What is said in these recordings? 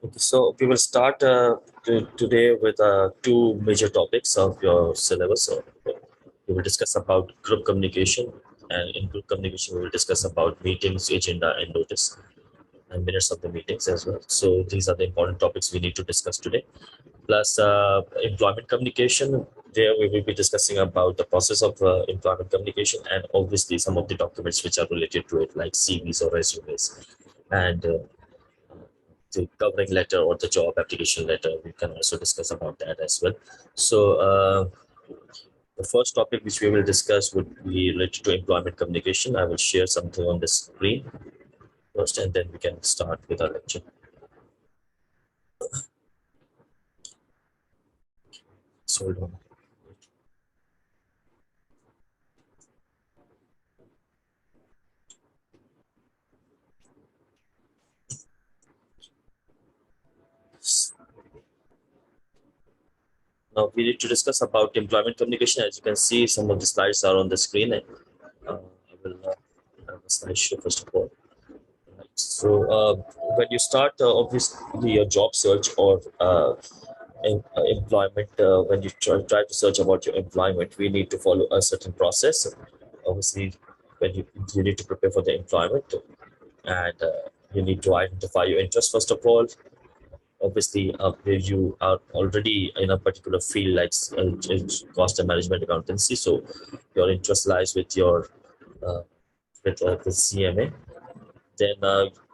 Okay, so we will start today with two major topics of your syllabus. So we will discuss about group communication, and in group communication, we will discuss about meetings, agenda, and notice, and minutes of the meetings as well. So these are the important topics we need to discuss today. Plus, employment communication. There we will be discussing about the process of employment communication, and obviously some of the documents which are related to it, like CVs or resumes, and the covering letter or the job application letter. We can also discuss about that as well. So the first topic which we will discuss would be related to employment communication. I will share something on the screen first, and then we can start with our lecture. So hold on. Now we need to discuss about employment communication. As you can see, some of the slides are on the screen. I will have a slideshow first of all. Right. So when you start, obviously your job search or employment, when you try to search about your employment, we need to follow a certain process. Obviously, when you need to prepare for the employment, and you need to identify your interest first of all. Obviously, if you are already in a particular field like cost and management accountancy, so your interest lies with your uh, the CMA. Then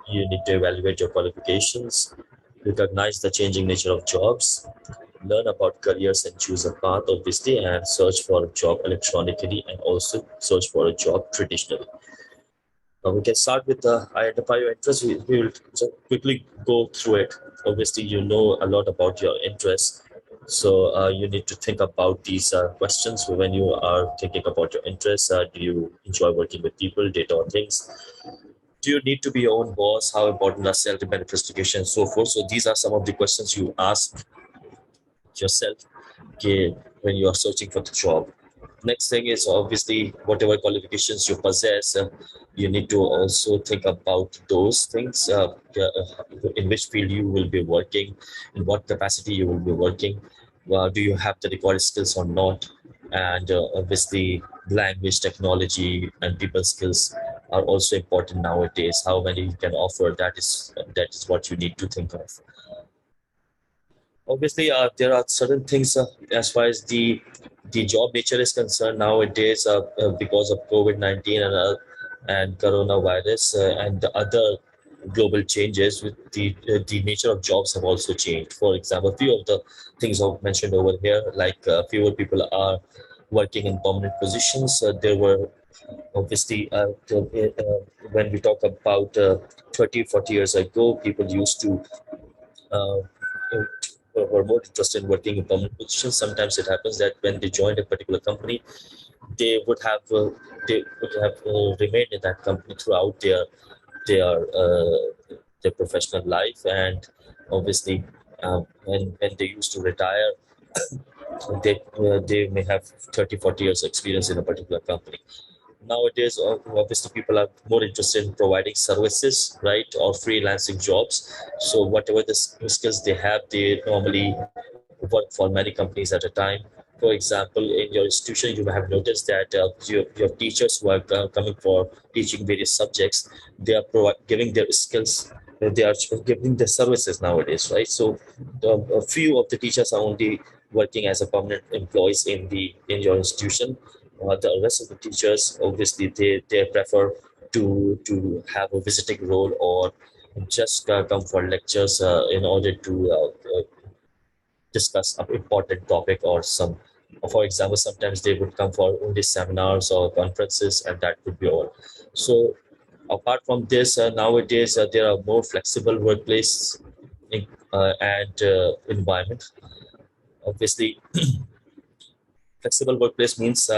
you need to evaluate your qualifications, recognize the changing nature of jobs, learn about careers and choose a path, obviously, and search for a job electronically and also search for a job traditionally. Now we can start with the identify your interest. We will just quickly go through it. Obviously, you know a lot about your interests. So you need to think about these questions when you are thinking about your interests. Do you enjoy working with people, data, or things? Do you need to be your own boss? How important are salary benefits, education, and so forth? So these are some of the questions you ask yourself when you are searching for the job. Next thing is obviously whatever qualifications you possess, you need to also think about those things, in which field you will be working, in what capacity you will be working, do you have the required skills or not, and obviously language, technology, and people skills are also important nowadays. How many you can offer, that is what you need to think of. Obviously, there are certain things as far as the job nature is concerned nowadays, because of COVID-19 and coronavirus and the other global changes. With the nature of jobs have also changed. For example, a few of the things I've mentioned over here, like fewer people are working in permanent positions. There were obviously when we talk about 30, 40 years ago, people used to uh, were more interested in working in permanent positions. Sometimes it happens that when they joined a particular company, they would have uh, remained in that company throughout their their professional life, and obviously when they used to retire, they may have 30, 40 years experience in a particular company. Nowadays, obviously, people are more interested in providing services, right, or freelancing jobs. So whatever the skills they have, they normally work for many companies at a time. For example, in your institution, you may have noticed that your teachers who are coming for teaching various subjects, they are giving their skills, they are giving their services nowadays, right? So a few of the teachers are only working as a permanent employees in your institution. The rest of the teachers, obviously, they prefer to have a visiting role or just come for lectures in order to discuss an important topic or some. For example, sometimes they would come for only seminars or conferences, and that would be all. So apart from this, nowadays there are more flexible workplace and environment. Obviously, flexible workplace means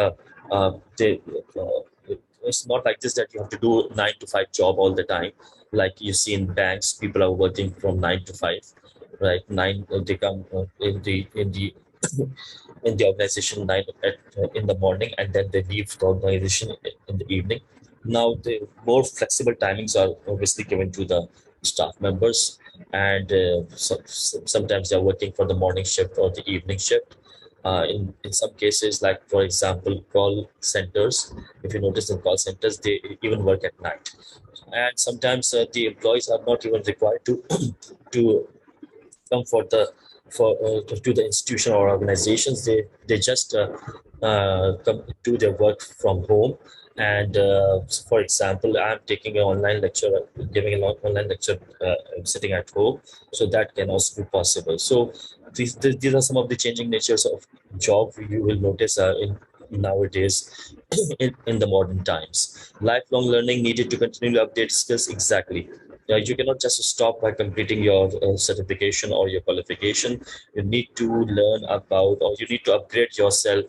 it's not like this that you have to do 9 to 5 job all the time. Like you see in banks, people are working from 9 to 5, right? Nine, they come in the organization in the morning, and then they leave the organization in the evening. Now the more flexible timings are obviously given to the staff members, and sometimes they're working for the morning shift or the evening shift. In some cases, like for example, call centers. If you notice in call centers, they even work at night, and sometimes the employees are not even required to to come for the for to the institution or organizations. They just come do their work from home. And for example, I'm taking an online lecture, giving an online lecture, sitting at home, so that can also be possible. So these are some of the changing natures of job you will notice in nowadays in the modern times. Lifelong learning needed to continue to update skills. Exactly. You cannot just stop by completing your certification or your qualification. You need to learn about, or you need to upgrade yourself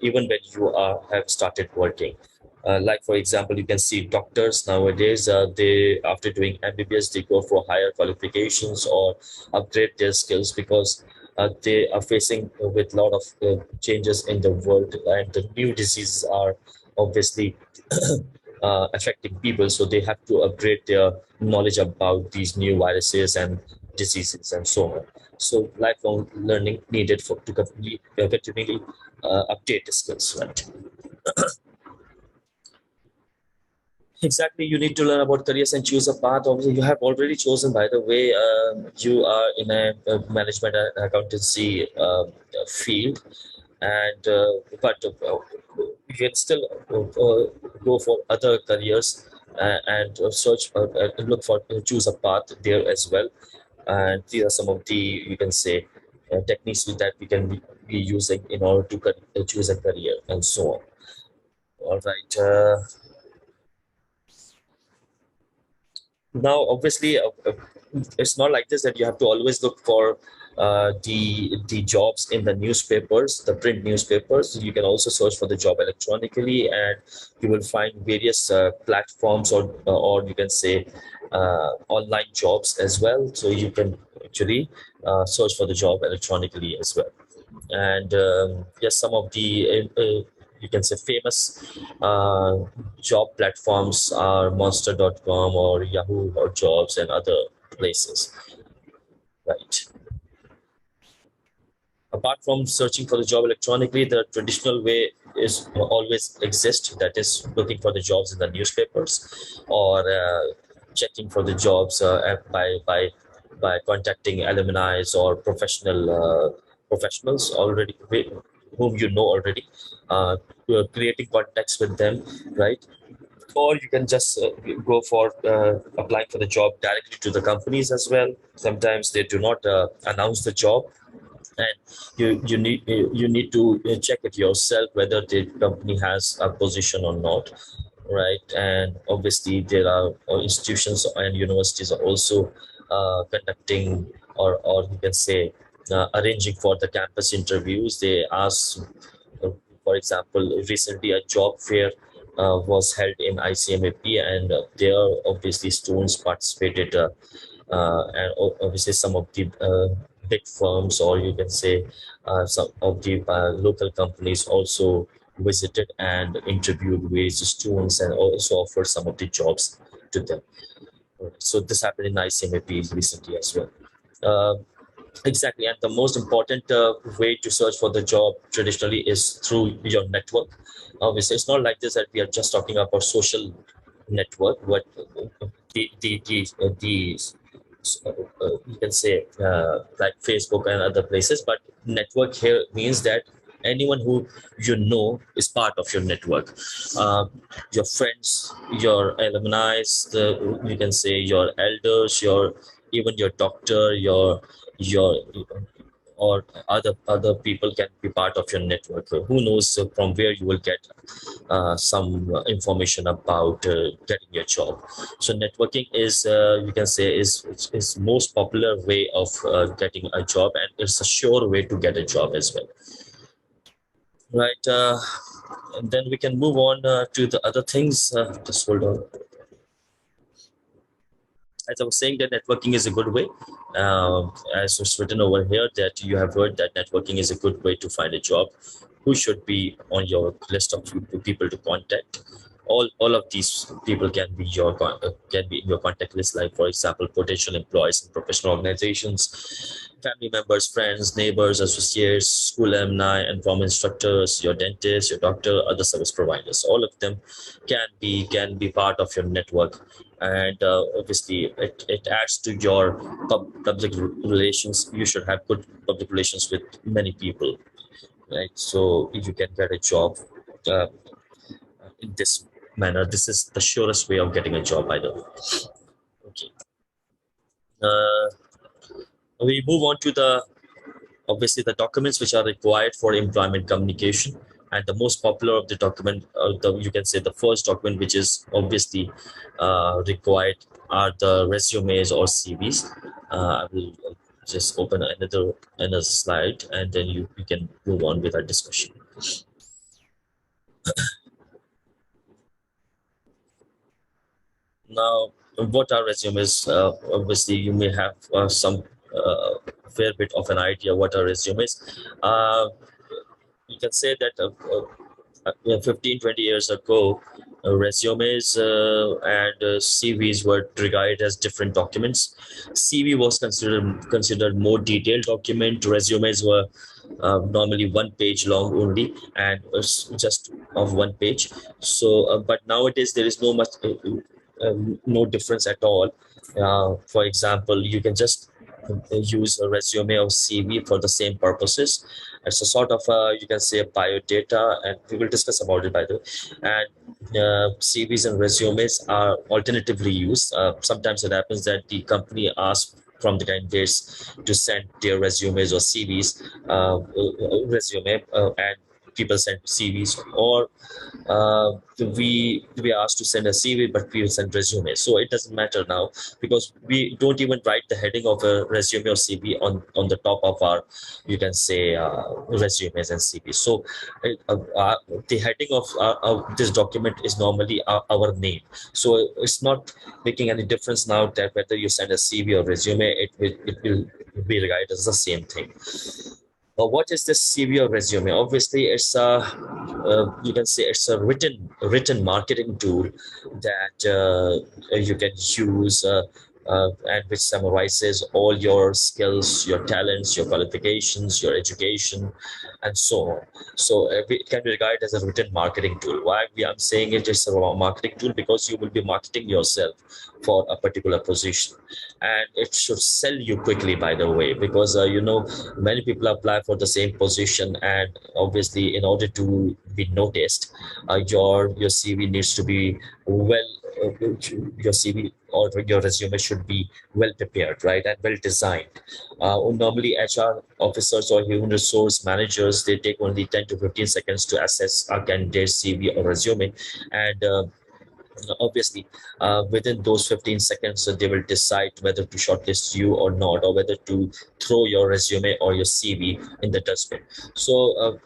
even when you have started working. Like for example, you can see doctors nowadays. They, after doing MBBS, they go for higher qualifications or upgrade their skills, because they are facing with a lot of changes in the world, and the new diseases are obviously affecting people. So they have to upgrade their knowledge about these new viruses and diseases and so on. So lifelong learning needed for to continually update the skills, right? Exactly, you need to learn about careers and choose a path. Obviously, you have already chosen. By the way, you are in a management and accountancy field, and but you can still go for other careers and search look for choose a path there as well. And these are some of the, you can say, techniques that we can be using in order to choose a career and so on. All right. Now obviously it's not like this that you have to always look for the jobs in the newspapers, the print newspapers. You can also search for the job electronically, and you will find various platforms, or you can say online jobs as well. So you can actually search for the job electronically as well. And yes, some of the you can say famous uh, job platforms are monster.com or Yahoo or Jobs and other places, right? Apart from searching for the job electronically, the traditional way is always exist, that is looking for the jobs in the newspapers, or checking for the jobs by contacting alumni or professionals already, whom you know already, uh, creating contacts with them, right? Or you can just go for applying for the job directly to the companies as well. Sometimes they do not announce the job, and you need to check it yourself whether the company has a position or not, right? And obviously there are institutions and universities are also conducting, or you can say arranging for the campus interviews. They ask, uh, for example, recently a job fair was held in ICMAP, and there obviously students participated, and obviously some of the big firms, or you can say some of the local companies also visited and interviewed various students and also offered some of the jobs to them. So this happened in ICMAP recently as well. Uh, Exactly, and the most important way to search for the job traditionally is through your network. Obviously, it's not like this that we are just talking about social network, but the you can say like Facebook and other places. But network here means that anyone who you know is part of your network. Uh, your friends, your alumni, you can say your elders, your even your doctor, your or other people can be part of your network. Who knows from where you will get some information about getting your job. So networking is, you can say, is most popular way of getting a job, and it's a sure way to get a job as well, right? And then we can move on to the other things. Just hold on. As I was saying, that networking is a good way. As it's written over here, that you have heard that networking is a good way to find a job. Who should be on your list of people to contact, all of these people can be can be in your contact list, like for example potential employees in professional organizations, family members, friends, neighbors, associates, school alumni and former instructors, your dentist, your doctor, other service providers. All of them can be part of your network. And obviously it adds to your public relations. You should have good public relations with many people, right? So if you can get a job uh, in this manner, this is the surest way of getting a job, by the way. Okay. uh, we move on to the obviously the documents which are required for employment communication. And the most popular of the document, you can say the first document which is obviously required, are the resumes or CVs. I will just open another slide, and then you can move on with our discussion. Now, what are resumes? Obviously, you may have some fair bit of an idea what are resumes. You can say that 15, 20 years ago, resumes and CVs were regarded as different documents. CV was considered more detailed document. Resumes were normally one page long only, and just of one page. So, but nowadays there is no difference at all. For example, you can just use a resume or CV for the same purposes. It's a sort of you can say a biodata, and we will discuss about it by the way. And CVs and resumes are alternatively used. Sometimes it happens that the company asks from the candidates to send their resumes or CVs, and people send CVs, or we are asked to send a CV, but we will send resume. So it doesn't matter now, because we don't even write the heading of a resume or CV on the top of our, you can say, resumes and CVs. So the heading of this document is normally our name. So it's not making any difference now that whether you send a CV or resume, it will be regarded as the same thing. What is this CV or resume? Obviously, it's a you can say it's a written marketing tool that you can use, and which summarizes all your skills, your talents, your qualifications, your education, and so on. So it can be regarded as a written marketing tool. Why I'm saying it is a marketing tool? Because you will be marketing yourself for a particular position, and it should sell you quickly, by the way, because many people apply for the same position, and obviously in order to be noticed, your CV needs to be well, your CV or your resume should be well prepared, right, and well designed. Normally HR officers or human resource managers, they take only 10 to 15 seconds to assess a candidate's CV or resume, and obviously within those 15 seconds they will decide whether to shortlist you or not, or whether to throw your resume or your CV in the dustbin. So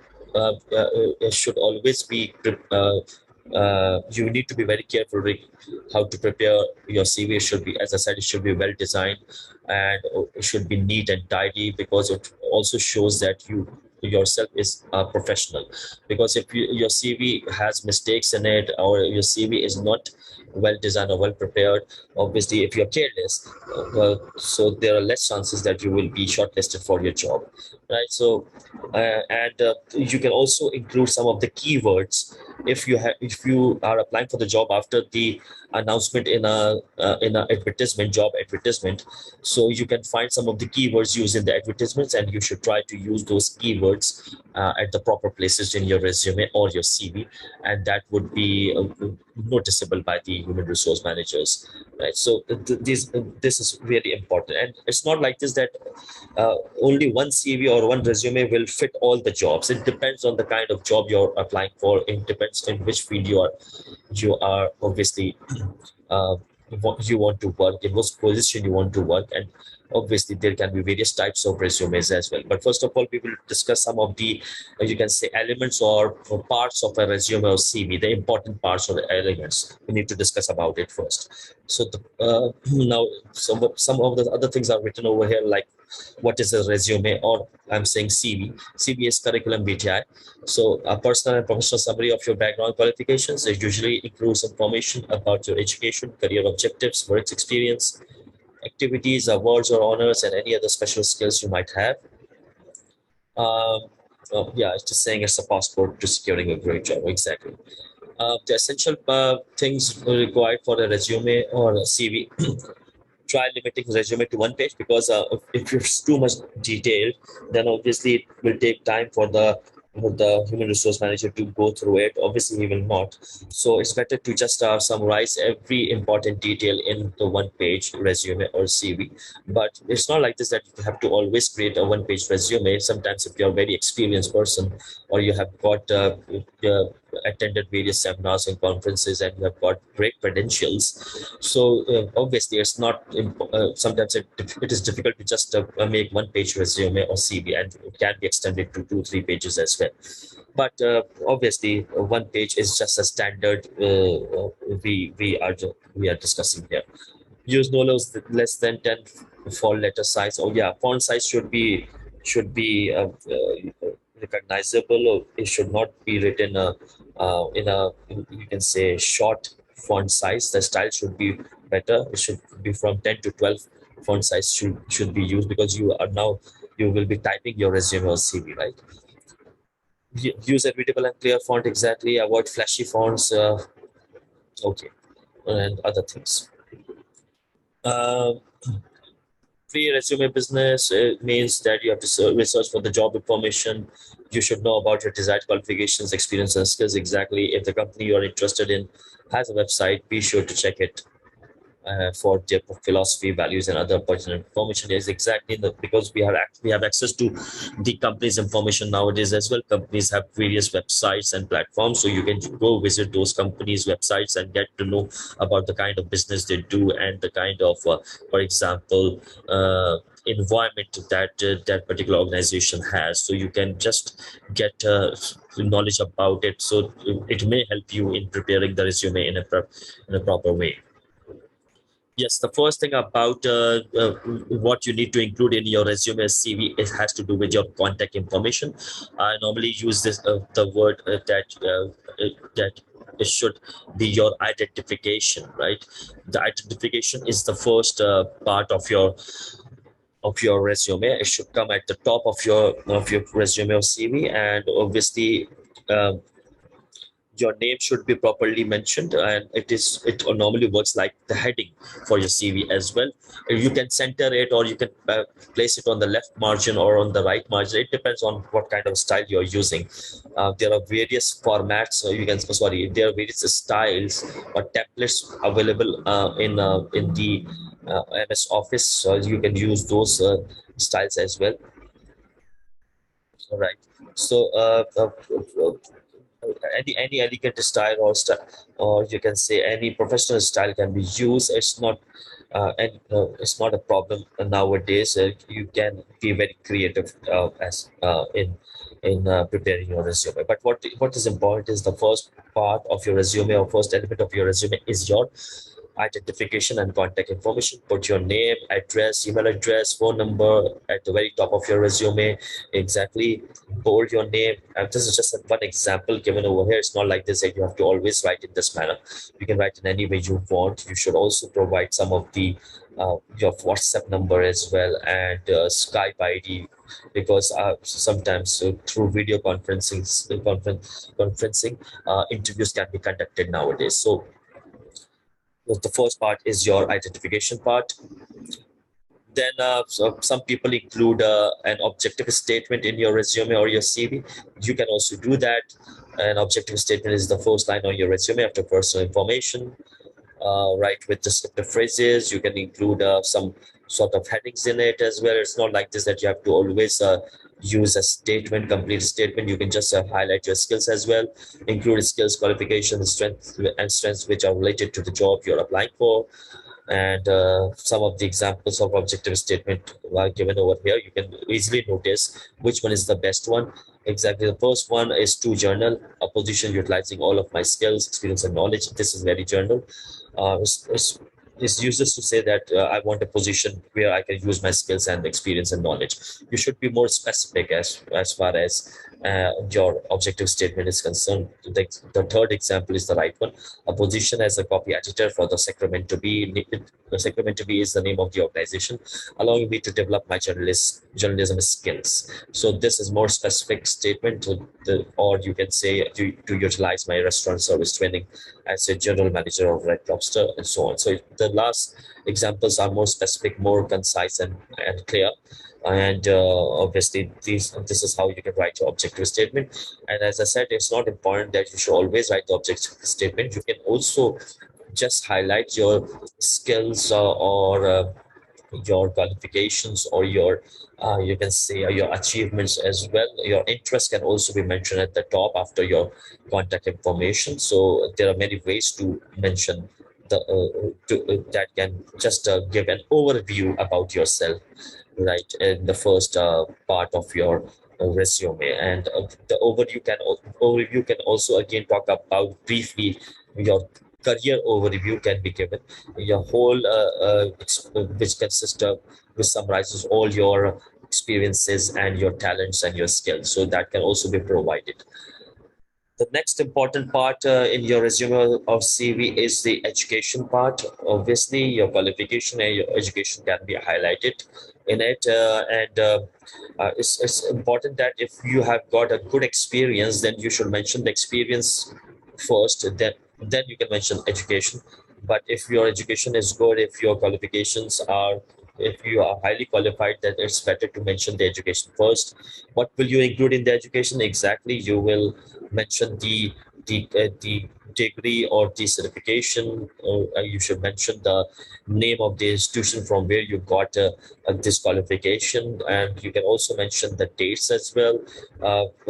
it should always be you need to be very careful with how to prepare your CV. It should be, as I said, it should be well designed, and it should be neat and tidy, because it also shows that you yourself is a professional. Because if your CV has mistakes in it, or your CV is not well designed or well prepared, obviously if you're careless, so there are less chances that you will be shortlisted for your job, right? So and you can also include some of the keywords. If you are applying for the job after the announcement in a advertisement, job advertisement, so you can find some of the keywords used in the advertisements, and you should try to use those keywords at the proper places in your resume or your CV, and that would be noticeable by the human resource managers, right? So this is really important, and it's not like this that only one CV or one resume will fit all the jobs. It depends on the kind of job you're applying for. It depends in which field you are obviously uh, what you want to work, in what position you want to work, and obviously there can be various types of resumes as well. But first of all, we will discuss some of the you can say elements or parts of a resume or CV, the important parts or the elements. We need to discuss about it first. So now some of the other things are written over here, like What is a resume, or I'm saying CV? CV is curriculum vitae. So a personal and professional summary of your background qualifications. It usually includes information about your education, career objectives, work experience, activities, awards or honors, and any other special skills you might have. Yeah, it's just saying it's a passport to securing a great job. Exactly. The essential things required for a resume or a CV. Try limiting resume to one page, because if it's too much detailed, then obviously it will take time for the human resource manager to go through it. Obviously he will not, so it's better to just summarize every important detail in the one page resume or CV. But it's not like this that you have to always create a one page resume. Sometimes if you're a very experienced person, or you have got attended various seminars and conferences, and you have got great credentials, so obviously it's not sometimes it is difficult to just make one page resume or CV, and it can be extended to 2-3 pages as well. But obviously one page is just a standard we are discussing here. Use no less than 10 font letter size. Oh yeah, font size should be recognizable, or it should not be written in a, you can say, short font size. The style should be better. It should be from 10 to 12 font size should be used, because you will be typing your resume or CV, right? Use a readable and clear font. Exactly. Avoid flashy fonts. Okay, and other things. Um, Pre-resume business means that you have to research for the job information. You should know about your desired qualifications, experience, and skills. Exactly. If the company you are interested in has a website, be sure to check it for their philosophy, values, and other pertinent information. Is exactly because we have access to the company's information nowadays as well. Companies have various websites and platforms, so you can go visit those companies' websites and get to know about the kind of business they do, and the kind of, for example, environment that particular organization has. So you can just get knowledge about it. So it may help you in preparing the resume in a proper way. Yes, the first thing about what you need to include in your resume CV, it has to do with your contact information. I normally use this the word that it should be your identification, right? The identification is the first part of your resume. It should come at the top of your resume or CV, and obviously. Your name should be properly mentioned, and it normally works like the heading for your CV as well. You can center it, or you can place it on the left margin or on the right margin. It depends on what kind of style you're using. There are various formats, there are various styles or templates available in the MS Office, so you can use those styles as well. All right. So any elegant style, or you can say any professional style can be used. It's not a problem nowadays. You can be very creative as in preparing your resume. But what is important is the first part of your resume, or first element of your resume, is your identification and contact information. Put your name, address, email address, phone number at the very top of your resume. Exactly. Bold your name. And this is just one example given over here. It's not like this that you have to always write in this manner. You can write in any way you want. You should also provide some of the your WhatsApp number as well, and Skype ID, because sometimes through video conferencing, interviews can be conducted nowadays. So the first part is your identification part. Then some people include an objective statement in your resume or your CV. You can also do that. An objective statement is the first line on your resume after personal information. Right, with descriptive phrases. You can include some sort of headings in it as well. It's not like this that you have to always use a statement, complete statement. You can just highlight your skills as well, include skills, qualifications, strengths which are related to the job you're applying for. And some of the examples of objective statement are given over here. You can easily notice which one is the best one. Exactly. The first one is to journal a position utilizing all of my skills, experience, and knowledge. This is very journal. It's useless to say that I want a position where I can use my skills and experience and knowledge. You should be more specific as far as your objective statement is concerned. The third example is the right one. A position as a copy editor for the Sacramento Bee. The Sacramento Bee is the name of the organization, allowing me to develop my journalism skills. So this is more specific statement or you can say to utilize my restaurant service training as a general manager of Red Lobster and so on. So the last examples are more specific, more concise and clear. And obviously, this is how you can write your objective statement. And as I said, it's not important that you should always write the objective statement. You can also just highlight your skills or your qualifications or your you can say your achievements as well. Your interest can also be mentioned at the top after your contact information. So there are many ways to mention that can just give an overview about yourself, right, in the first part of your resume. And the overview can also again talk about briefly your career overview can be given, your whole which consists of, which summarizes all your experiences and your talents and your skills, so that can also be provided. The next important part in your resume or CV is the education part. Obviously, your qualification and your education can be highlighted in it. It's important that if you have got a good experience, then you should mention the experience first, then you can mention education. But if your education is good, if your qualifications are, if you are highly qualified, then it's better to mention the education first. What will you include in the education? Exactly, you will mention the degree or the certification. You should mention the name of the institution from where you got this qualification, and you can also mention the dates as well,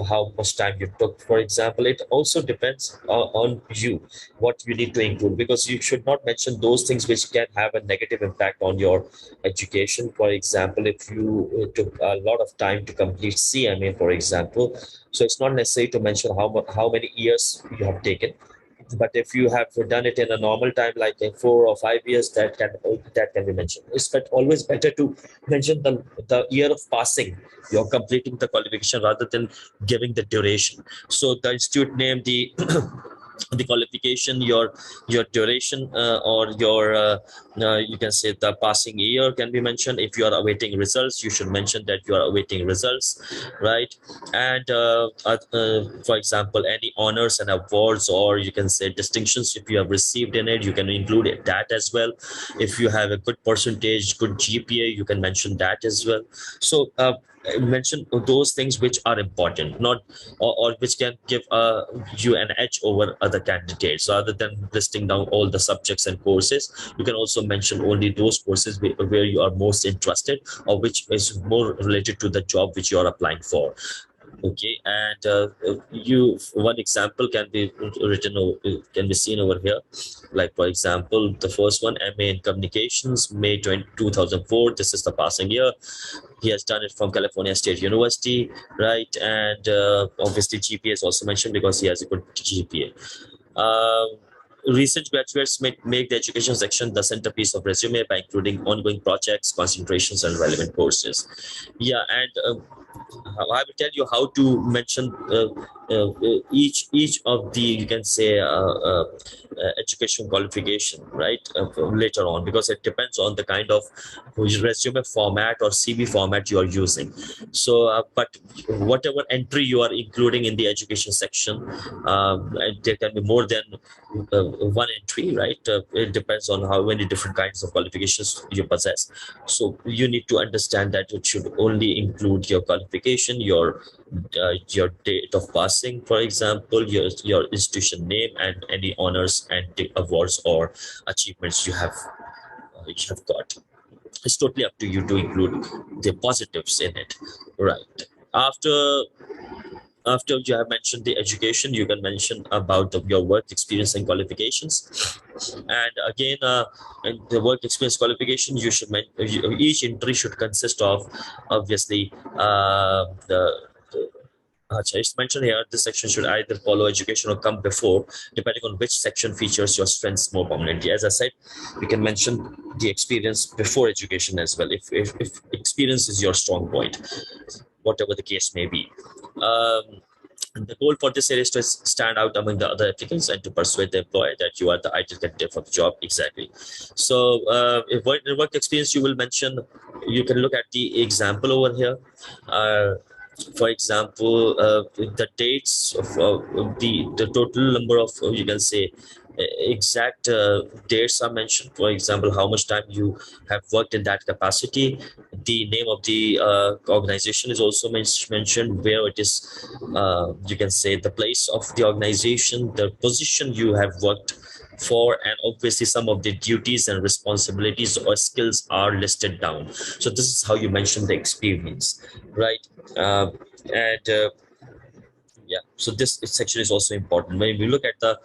how much time you took. For example, it also depends on you what you need to include, because you should not mention those things which can have a negative impact on your education. For example, if you took a lot of time to complete CMA, for example, so it's not necessary to mention how many years you have taken. But if you have done it in a normal time, like in 4 or 5 years, that can be mentioned. It's always better to mention the year of passing. You're completing the qualification rather than giving the duration. So the institute name, the the qualification, your duration, or your you can say the passing year can be mentioned. If you are awaiting results, you should mention that you are awaiting results, right? And for example, any honors and awards, or you can say distinctions, if you have received in it, you can include that as well. If you have a good percentage, good GPA, you can mention that as well. So mention those things which are important, not or which can give you an edge over other candidates. Rather than listing down all the subjects and courses, you can also mention only those courses where you are most interested, or which is more related to the job which you are applying for. Okay, and one example can be can be seen over here. Like for example, the first one, MA in Communications, May 2004. This is the passing year. He has done it from California State University, right? And obviously GPA is also mentioned because he has a good GPA. Recent graduates make the education section the centerpiece of resume by including ongoing projects, concentrations, and relevant courses. Yeah, and I will tell you how to mention each of the, you can say, education qualification, right, later on, because it depends on the kind of resume format or CV format you are using. So but whatever entry you are including in the education section, and there can be more than one entry, right? It depends on how many different kinds of qualifications you possess. So you need to understand that it should only include your qualification, your date of passing, for example, your institution name, and any honors and awards or achievements you have got. It's totally up to you to include the positives in it, right? After you have mentioned the education, you can mention about your work experience and qualifications. And again, and the work experience qualification, you should each entry should consist of, obviously, the It's mentioned here, this section should either follow education or come before, depending on which section features your strengths more prominently. As I said, we can mention the experience before education as well, if experience is your strong point, whatever the case may be. The goal for this area is to stand out among the other applicants and to persuade the employer that you are the ideal candidate for the job. Exactly. So, if work experience, you will mention, you can look at the example over here. For example, the dates of the total number of, you can say, exact dates are mentioned. For example, how much time you have worked in that capacity. The name of the organization is also mentioned, where it is, you can say, the place of the organization, the position you have worked for, and obviously some of the duties and responsibilities or skills are listed down. So this is how you mention the experience, right? And Yeah, so this section is also important. When we look at the,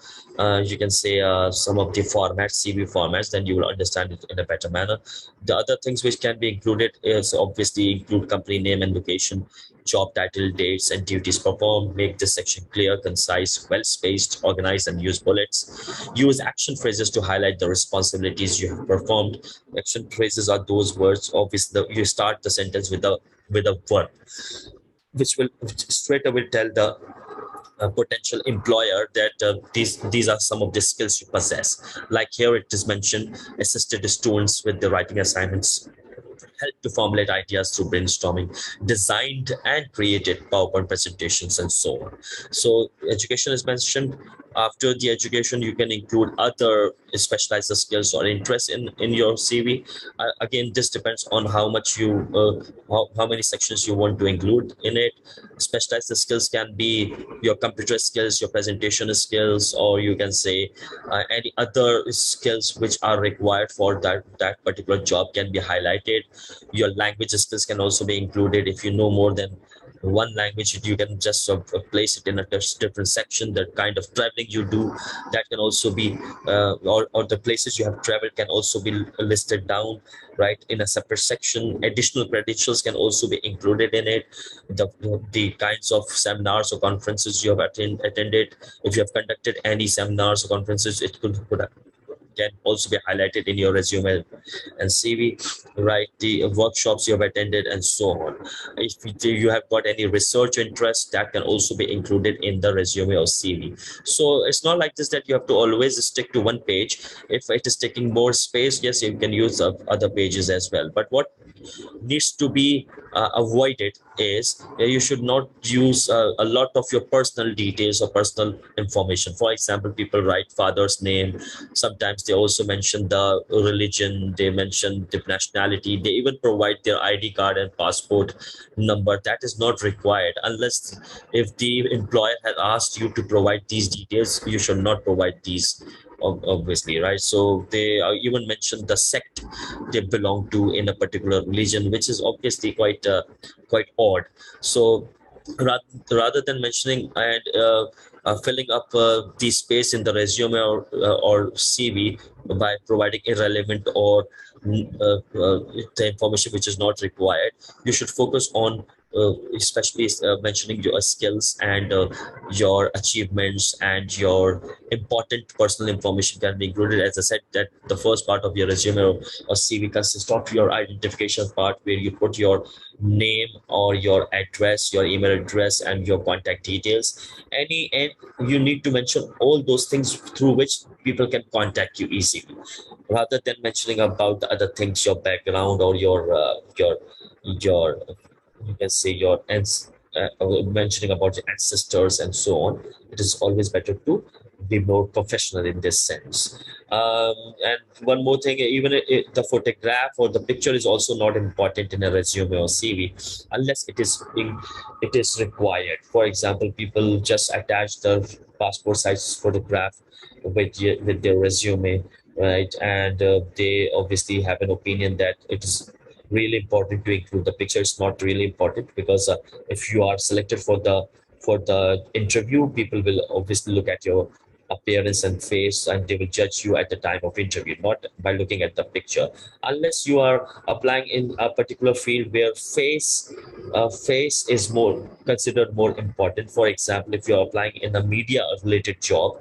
you can say, some of the formats, CV formats, then you will understand it in a better manner. The other things which can be included is obviously include company name and location, job title, dates, and duties performed. Make this section clear, concise, well spaced, organized, and use bullets. Use action phrases to highlight the responsibilities you have performed. Action phrases are those words. Obviously, you start the sentence with a verb, which straight away tell the potential employer that these are some of the skills you possess. Like here it is mentioned, assisted students with the writing assignments, helped to formulate ideas through brainstorming, designed and created PowerPoint presentations, and so on. So education is mentioned. After the education, you can include other specialized skills or interests in your CV. Again, this depends on how much you, how many sections you want to include in it. Specialized skills can be your computer skills, your presentation skills, or you can say any other skills which are required for that particular job can be highlighted. Your language skills can also be included. If you know more than one language, you can just place it in a different section. The kind of traveling you do, that can also be, or the places you have traveled can also be listed down, right, in a separate section. Additional credentials can also be included in it. The kinds of seminars or conferences you have attended. If you have conducted any seminars or conferences, it could can also be highlighted in your resume and CV, right? The workshops you have attended and so on. If you have got any research interest, that can also be included in the resume or CV. So it's not like this that you have to always stick to one page. If it is taking more space, yes, you can use other pages as well. But what needs to be avoided is you should not use a lot of your personal details or personal information. For example, people write father's name. Sometimes they also mention the religion, they mention the nationality, they even provide their ID card and passport number. That is not required unless if the employer has asked you to provide these details. You should not provide these, obviously, right? So they even mention the sect they belong to in a particular religion, which is obviously quite odd. So rather than mentioning and filling up the space in the resume or CV by providing irrelevant or the information which is not required, you should focus on especially mentioning your skills and your achievements, and your important personal information can be included. As I said, that the first part of your resume or CV consists of your identification part, where you put your name or your address, your email address, and your contact details. And you need to mention all those things through which people can contact you easily, rather than mentioning about the other things, your background or your you can say your mentioning about your ancestors and so on. It is always better to be more professional in this sense. And one more thing, even the photograph or the picture is also not important in a resume or CV unless it is required. For example, people just attach the passport size photograph with their resume, right? And they obviously have an opinion that it is really important to include the picture. It's not really important because if you are selected for the interview, people will obviously look at your appearance and face, and they will judge you at the time of interview, not by looking at the picture. Unless you are applying in a particular field where face is more considered more important. For example, if you're applying in a media related job,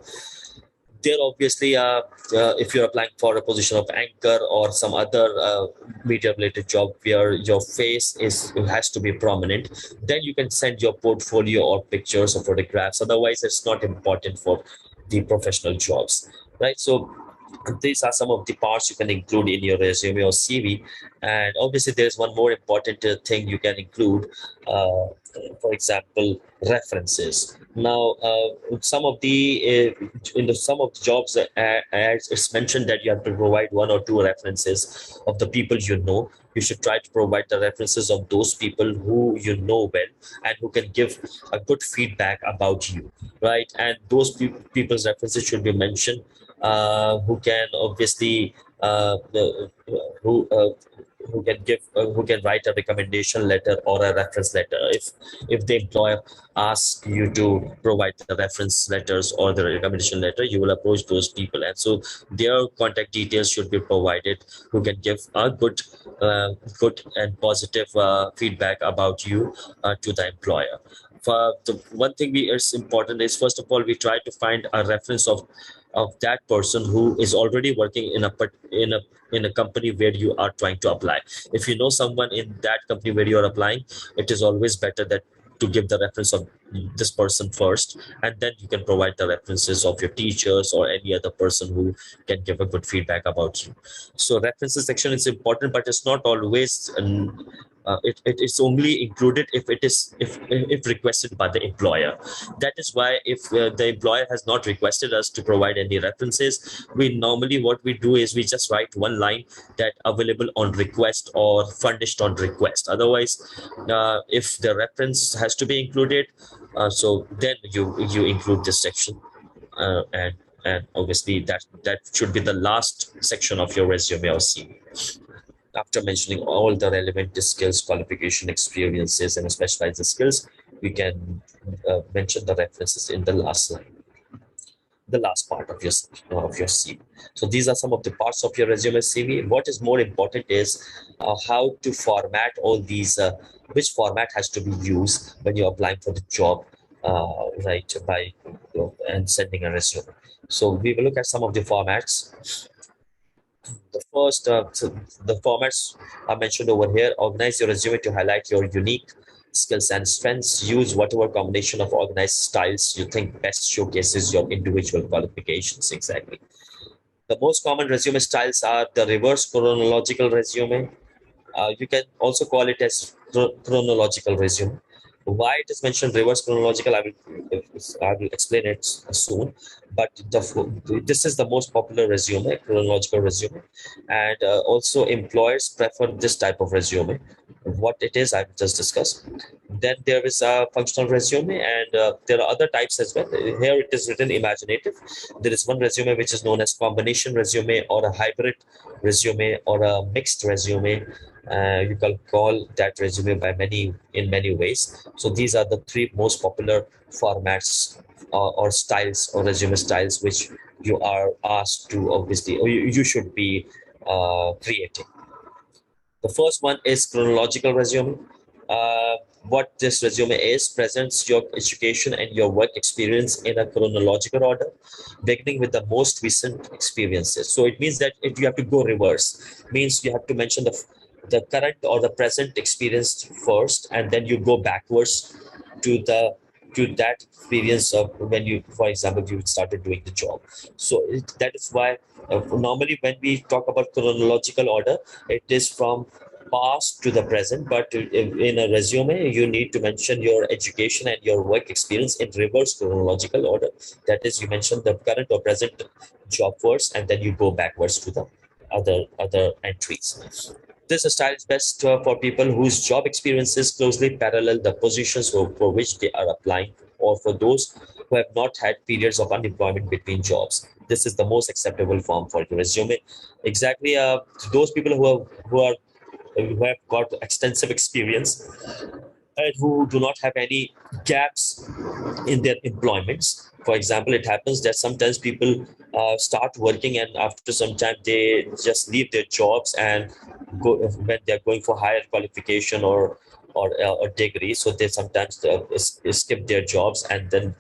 there obviously if you're applying for a position of anchor or some other media related job where your face is has to be prominent, then you can send your portfolio or pictures or photographs. Otherwise it's not important for the professional jobs, right? So these are some of the parts you can include in your resume or CV. And obviously there's one more important thing you can include, uh, for example, references. Now some of the in the some of the jobs ads, it's mentioned that you have to provide one or two references of the people you know. You should try to provide the references of those people who you know well and who can give a good feedback about you, right? And those people's references should be mentioned, who can obviously who who can give who can write a recommendation letter or a reference letter. If the employer asks you to provide the reference letters or the recommendation letter, you will approach those people, and so their contact details should be provided, who can give a good and positive feedback about you to the employer. For the one thing we is important is, first of all, we try to find a reference of that person who is already working in a company where you are trying to apply. If you know someone in that company where you are applying, it is always better that to give the reference of this person first, and then you can provide the references of your teachers or any other person who can give a good feedback about you. So references section is important, but it's not always it is only included if it is if requested by the employer. That is why if the employer has not requested us to provide any references, we normally what we do is we just write one line that available on request or furnished on request. Otherwise, if the reference has to be included, so then you include this section, and obviously that should be the last section of your resume or CV. After mentioning all the relevant skills, qualification, experiences, and specialized skills, we can mention the references in the last line, the last part of your CV. So these are some of the parts of your resume CV. What is more important is how to format all these. Which format has to be used when you're applying for the job, right? By and sending a resume. So we will look at some of the formats. The first, so the formats are mentioned over here. Organize your resume to highlight your unique skills and strengths. Use whatever combination of organized styles you think best showcases your individual qualifications. Exactly. The most common resume styles are the reverse chronological resume. You can also call it as chronological resume. Why it is mentioned reverse chronological, I will explain it soon. But this is the most popular resume, chronological resume, and also employers prefer this type of resume. What it is, I've just discussed. Then there is a functional resume, and there are other types as well. Here it is written imaginative. There is one resume which is known as combination resume, or a hybrid resume, or a mixed resume. You can call that resume by many ways. So these are the three most popular formats or styles or resume styles which you are asked to obviously, or you should be creating. The first one is chronological resume. What this resume is, presents your education and your work experience in a chronological order, beginning with the most recent experiences. So it means that if you have to go reverse, means you have to mention the current or the present experience first, and then you go backwards to the to that experience of when you, for example, you started doing the job. So that is why normally when we talk about chronological order, it is from past to the present, but in a resume you need to mention your education and your work experience in reverse chronological order. That is, you mention the current or present job first, and then you go backwards to the other entries. This style is best for people whose job experiences closely parallel the positions for which they are applying, or for those who have not had periods of unemployment between jobs. This is the most acceptable form for your resume. Exactly, those people who have got extensive experience and who do not have any gaps in their employments. For example, it happens that sometimes people start working and after some time they just leave their jobs and go when they're going for higher qualification or a degree. So they sometimes skip their jobs and then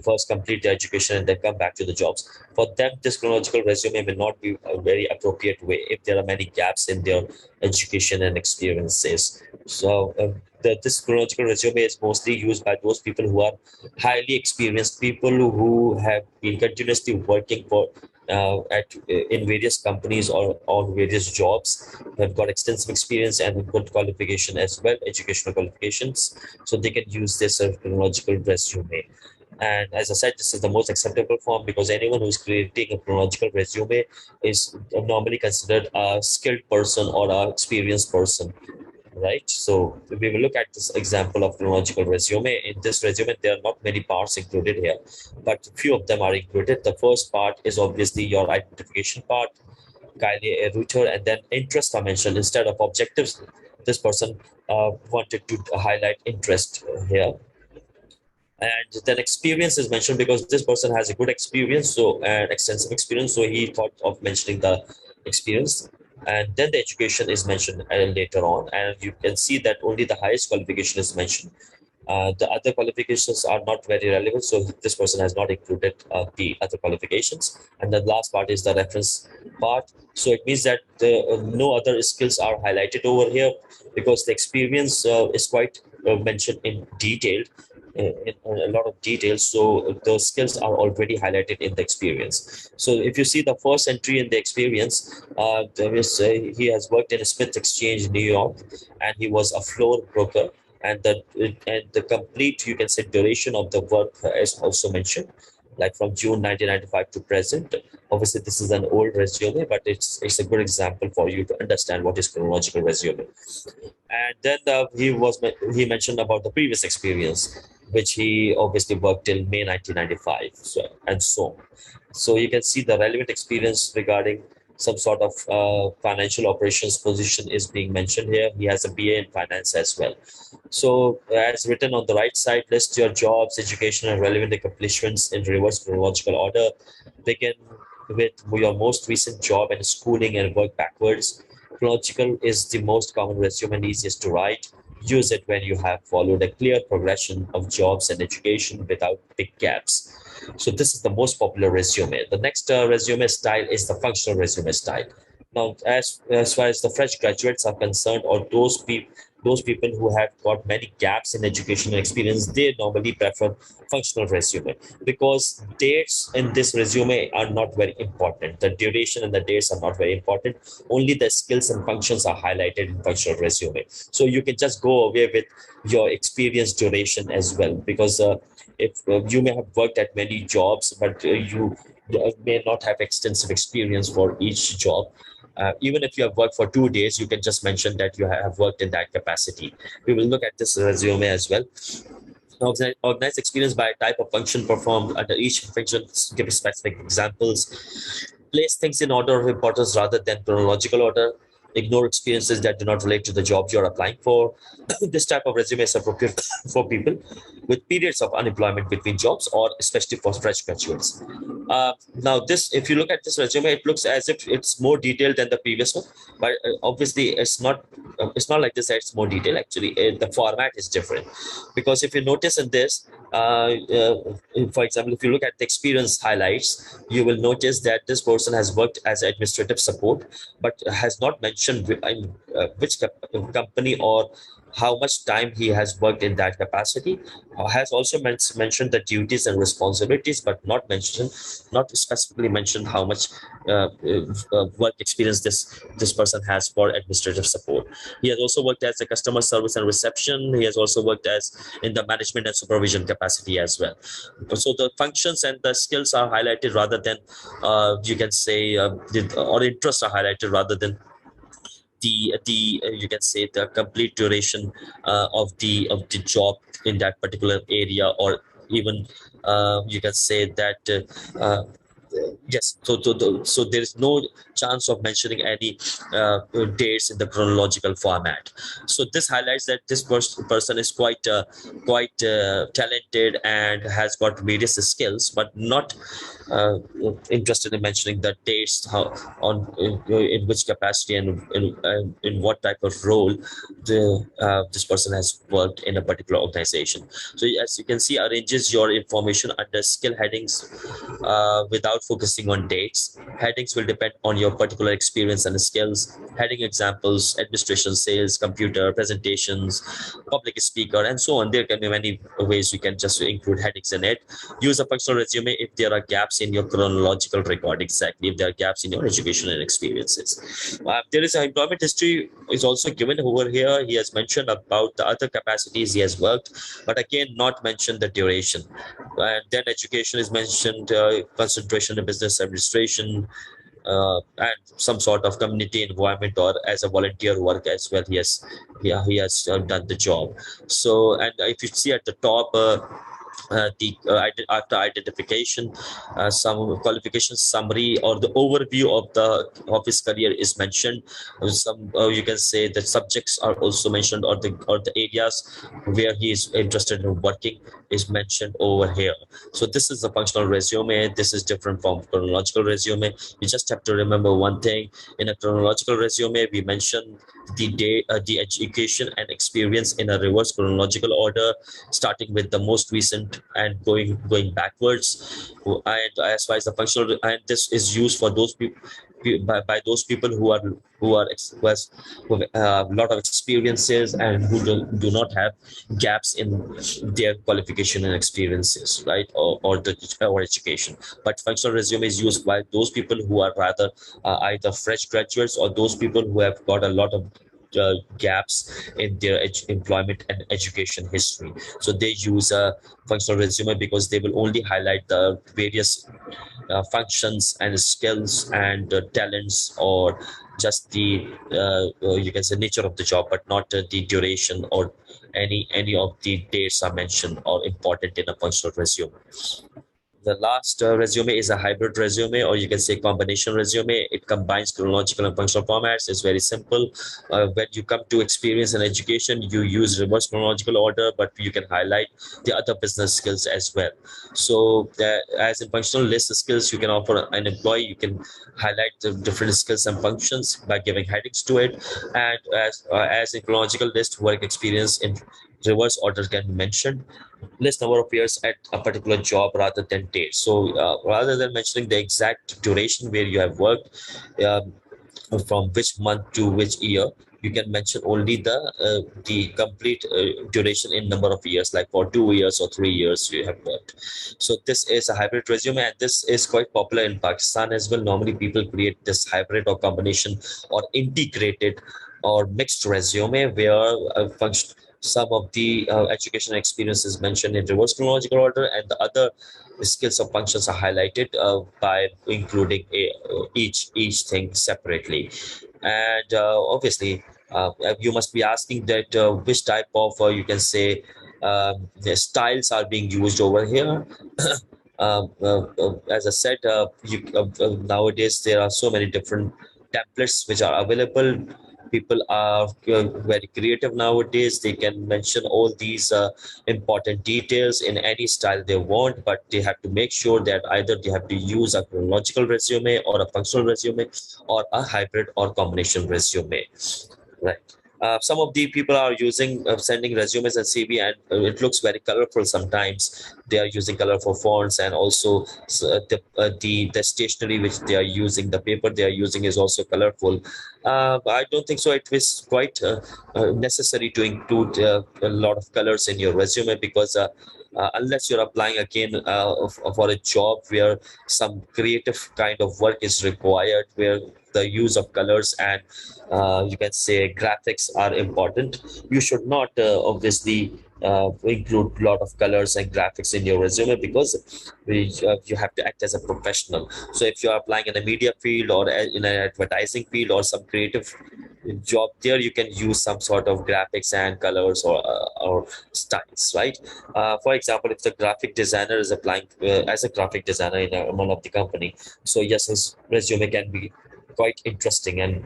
first complete their education and then come back to the jobs. For them, this chronological resume will not be a very appropriate way if there are many gaps in their education and experiences. So this chronological resume is mostly used by those people who are highly experienced, people who have been continuously working for at in various companies or on various jobs, have got extensive experience and good qualification as well, educational qualifications. So they can use this chronological resume. And as I said, this is the most acceptable form because anyone who's creating a chronological resume is normally considered a skilled person or an experienced person, right? So we will look at this example of chronological resume. In this resume, there are not many parts included here, but few of them are included. The first part is obviously your identification part, kindly a router, and then interests are mentioned instead of objectives. This person wanted to highlight interest here, and then experience is mentioned because this person has a good experience, so and extensive experience, so he thought of mentioning the experience. And then the education is mentioned later on, and you can see that only the highest qualification is mentioned. The other qualifications are not very relevant, so this person has not included the other qualifications. And the last part is the reference part. So it means that no other skills are highlighted over here because the experience is quite mentioned in detail, in a lot of details. So those skills are already highlighted in the experience. So if you see the first entry in the experience, there is he has worked in a Smith Exchange in New York, and he was a floor broker, and the complete, you can say, duration of the work is also mentioned, like from June 1995 to present. Obviously this is an old resume, but it's a good example for you to understand what is chronological resume. And then he mentioned about the previous experience, which he obviously worked till May 1995, so and so on. So you can see the relevant experience regarding some sort of financial operations position is being mentioned here. He has a BA in finance as well. So as written on the right side, list your jobs, education, and relevant accomplishments in reverse chronological order. Begin with your most recent job and schooling and work backwards. Chronological is the most common resume and easiest to write. Use it when you have followed a clear progression of jobs and education without big gaps. So this is the most popular resume. The next resume style is the functional resume style. Now, as far as the fresh graduates are concerned, or those people who have got many gaps in education and experience, they normally prefer functional resume because dates in this resume are not very important. The duration and the dates are not very important. Only the skills and functions are highlighted in functional resume. So you can just go away with your experience duration as well, because if you may have worked at many jobs, but you may not have extensive experience for each job. Even if you have worked for 2 days, you can just mention that you have worked in that capacity. We will look at this resume as well. Organize experience by type of function performed under each function. Give specific examples. Place things in order of importance rather than chronological order. Ignore experiences that do not relate to the job you're applying for. This type of resume is appropriate for people with periods of unemployment between jobs, or especially for fresh graduates. Now, this, if you look at this resume, it looks as if it's more detailed than the previous one, but obviously it's not. It's not like this. It's more detailed. Actually, the format is different, because if you notice in this, for example, if you look at the experience highlights, you will notice that this person has worked as administrative support, but has not mentioned which company or how much time he has worked in that capacity. Has also mentioned the duties and responsibilities, but not specifically mentioned how much work experience this person has for administrative support. He has also worked as a customer service and reception. He has also worked as in the management and supervision capacity as well. So the functions and the skills are highlighted rather than you can say or interests are highlighted rather than the you can say the complete duration of the job in that particular area, or even you can say that Yes, so there is no chance of mentioning any dates in the chronological format. So this highlights that this person is quite talented and has got various skills, but not uh, interested in mentioning the dates, how in which capacity and in what type of role this person has worked in a particular organization. So as you can see, arranges your information under skill headings without focusing on dates. Headings will depend on your particular experience and skills. Heading examples: administration, sales, computer, presentations, public speaker, and so on. There can be many ways you can just include headings in it. Use a functional resume if there are gaps in your chronological record. Exactly, if there are gaps in your education and experiences. There is an employment history is also given over here. He has mentioned about the other capacities he has worked, but again, not mentioned the duration. And then education is mentioned, concentration in business administration, and some sort of community environment or as a volunteer work as well. He has done the job. So, and if you see at the top, after identification, some qualification summary or the overview of his career is mentioned. Some you can say the subjects are also mentioned, or the areas where he is interested in working is mentioned over here. So this is a functional resume. This is different from chronological resume. You just have to remember one thing: in a chronological resume, we mention the day, the education and experience in a reverse chronological order, starting with the most recent and going backwards. And as far as the functional, and this is used for those people by those people who has who have a lot of experiences and who do not have gaps in their qualification and experiences, right, or education. But functional resume is used by those people who are rather either fresh graduates or those people who have got a lot of gaps in their employment and education history. So they use a functional resume because they will only highlight the various functions and skills and talents, or just the you can say nature of the job, but not the duration or any of the dates are mentioned or important in a functional resume. The last resume is a hybrid resume, or you can say combination resume. It combines chronological and functional formats. It's very simple. When you come to experience and education, you use reverse chronological order, but you can highlight the other business skills as well. So, as in functional list of skills, you can offer an employee, you can highlight the different skills and functions by giving headings to it. And as in chronological list, work experience in reverse order can be mentioned. List number of years at a particular job rather than date. So rather than mentioning the exact duration where you have worked, um, from which month to which year, you can mention only the complete duration in number of years, like for 2 years or 3 years you have worked. So this is a hybrid resume, and this is quite popular in Pakistan as well. Normally people create this hybrid or combination or integrated or mixed resume where function some of the education experiences mentioned in reverse chronological order, and the other skills or functions are highlighted by including each thing separately. And obviously, you must be asking that which type of you can say the styles are being used over here. As I said, nowadays there are so many different templates which are available. People are very creative nowadays. They can mention all these important details in any style they want, but they have to make sure that either they have to use a chronological resume or a functional resume or a hybrid or combination resume, right? Some of the people are using sending resumes and CV, and it looks very colorful. Sometimes they are using colorful fonts, and also the stationery which they are using, the paper they are using is also colorful. I don't think so. It is quite necessary to include a lot of colors in your resume, because unless you're applying again for a job where some creative kind of work is required, where the use of colors and you can say graphics are important, you should not obviously include a lot of colors and graphics in your resume, because you have to act as a professional. So if you are applying in a media field or in an advertising field or some creative job, there you can use some sort of graphics and colors or styles, right? For example, if the graphic designer is applying as a graphic designer in one of the company, so yes, his resume can be quite interesting, and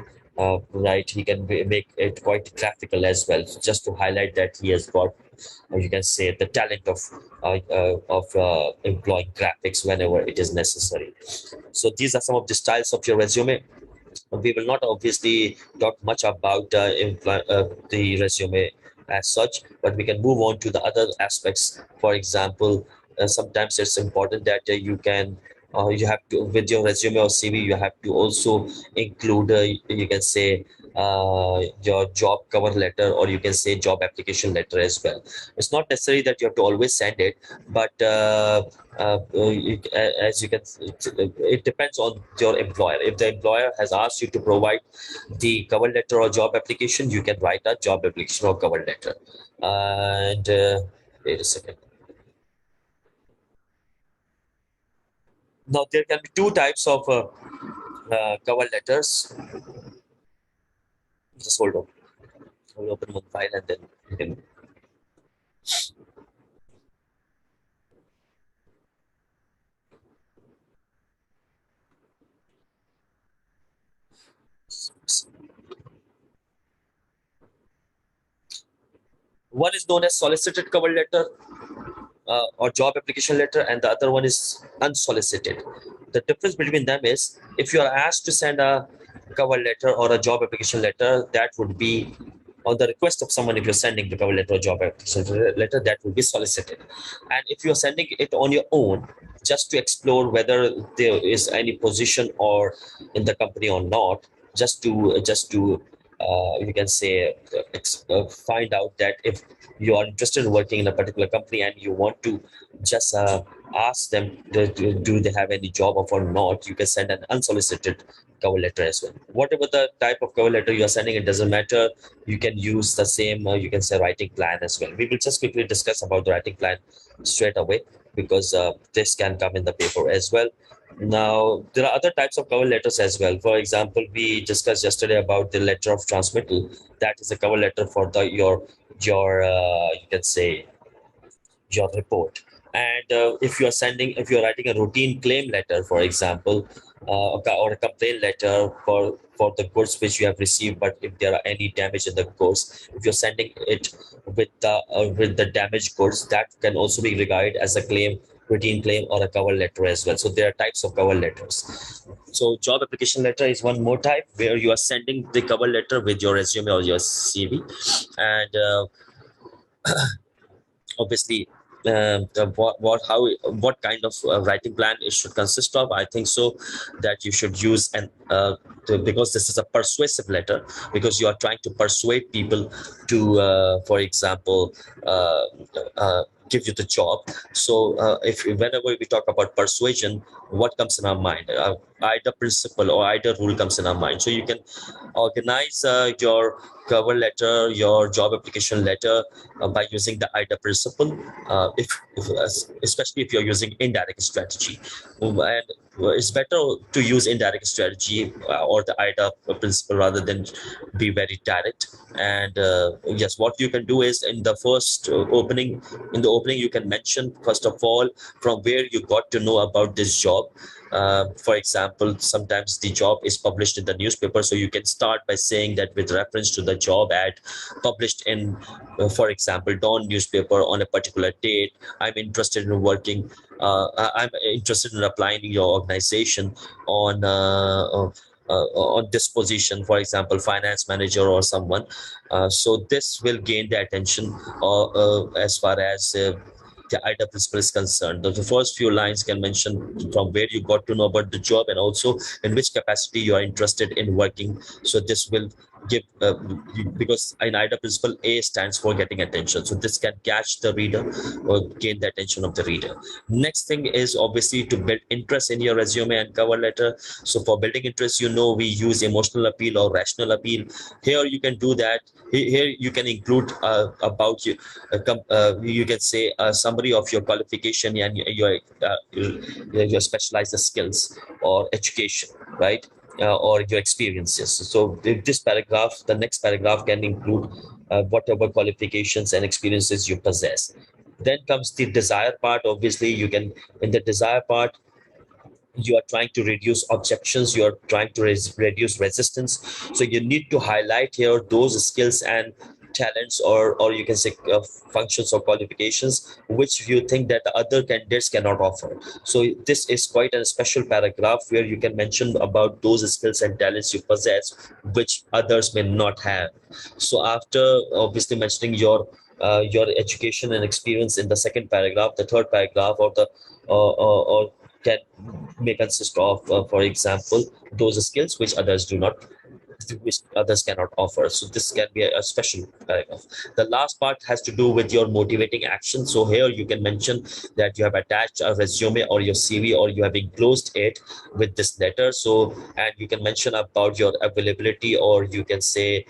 right, he can make it quite graphical as well, just to highlight that he has got, you can say, the talent of employing graphics whenever it is necessary. So these are some of the styles of your resume. We will not obviously talk much about the resume as such, but we can move on to the other aspects. For example, sometimes it's important that you have to, with your resume or CV, you have to also include, you can say, your job cover letter, or you can say job application letter as well. It's not necessary that you have to always send it, but as you can, it depends on your employer. If the employer has asked you to provide the cover letter or job application, you can write a job application or cover letter. And wait a second. Now there can be two types of cover letters. Just hold on. I will open one file and then you can. One is known as solicited cover letter, or job application letter, and the other one is unsolicited. The difference between them is, if you are asked to send a cover letter or a job application letter, that would be on the request of someone. If you're sending the cover letter or job application letter, that will be solicited. And if you're sending it on your own, just to explore whether there is any position or in the company or not, just to you can say, find out that if you are interested in working in a particular company and you want to just ask them, do they have any job offer or not, you can send an unsolicited cover letter as well. Whatever the type of cover letter you are sending, it doesn't matter. You can use the same, you can say, writing plan as well. We will just quickly discuss about the writing plan straight away, because this can come in the paper as well. Now, there are other types of cover letters as well. For example, we discussed yesterday about the letter of transmittal. That is a cover letter for your you can say, your report. And if you're writing a routine claim letter, for example, or a complaint letter for the goods which you have received, but if there are any damage in the goods, if you're sending it with the damaged goods, that can also be regarded as a claim, routine claim, or a cover letter as well. So there are types of cover letters. So job application letter is one more type, where you are sending the cover letter with your resume or your CV. And obviously, what kind of writing plan it should consist of, I think so that you should use because this is a persuasive letter, because you are trying to persuade people to for example, give you the job. So if whenever we talk about persuasion, what comes in our mind, either principle or either rule comes in our mind. So you can organize your cover letter, your job application letter, by using the IDA principle, if especially if you're using indirect strategy. And it's better to use indirect strategy, or the IDA principle, rather than be very direct. And yes, what you can do is, in the first opening, you can mention, first of all, from where you got to know about this job. For example, sometimes the job is published in the newspaper, so you can start by saying that with reference to the job ad published in, for example, Dawn newspaper on a particular date, I'm interested in working. I'm interested in applying in your organization on this position, for example, finance manager or someone. So this will gain the attention as far as the IDA principle is concerned. The first few lines can mention from where you got to know about the job, and also in which capacity you are interested in working. So this will give because in IDA principle, A stands for getting attention. So this can catch the reader or gain the attention of the reader. Next thing is obviously to build interest in your resume and cover letter. So for building interest, we use emotional appeal or rational appeal. Here you can do that. Here you can include about you. You can say a summary of your qualification and your specialized skills or education, right? Or your experiences. So this paragraph, the next paragraph can include whatever qualifications and experiences you possess. Then comes the desire part. Obviously, you can, in the desire part, you are trying to reduce objections, you are trying to reduce resistance. So you need to highlight here those skills and talents, or you can say functions or qualifications which you think that the other candidates cannot offer. So this is quite a special paragraph where you can mention about those skills and talents you possess which others may not have. So after obviously mentioning your education and experience in the second paragraph, the third paragraph or the or can may consist of, for example, those skills which others cannot offer. So this can be a special paragraph. The last part has to do with your motivating action. So here you can mention that you have attached a resume or your CV, or you have enclosed it with this letter. So, and you can mention about your availability, or you can say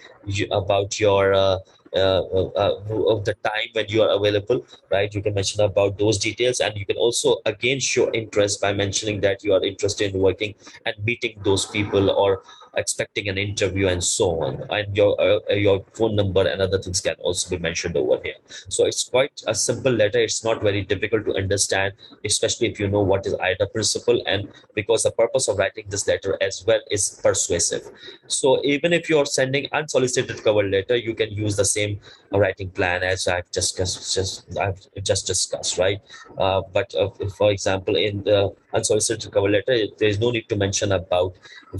about your of the time when you are available, right? You can mention about those details, and you can also again show interest by mentioning that you are interested in working and meeting those people, or expecting an interview, and so on. And your phone number and other things can also be mentioned over here. So it's quite a simple letter. It's not very difficult to understand, especially if you know what is IDA principle, and because the purpose of writing this letter as well is persuasive. So even if you're sending unsolicited cover letter, you can use the same writing plan as I've just discussed, right? But for example, in the unsolicited cover letter, there is no need to mention about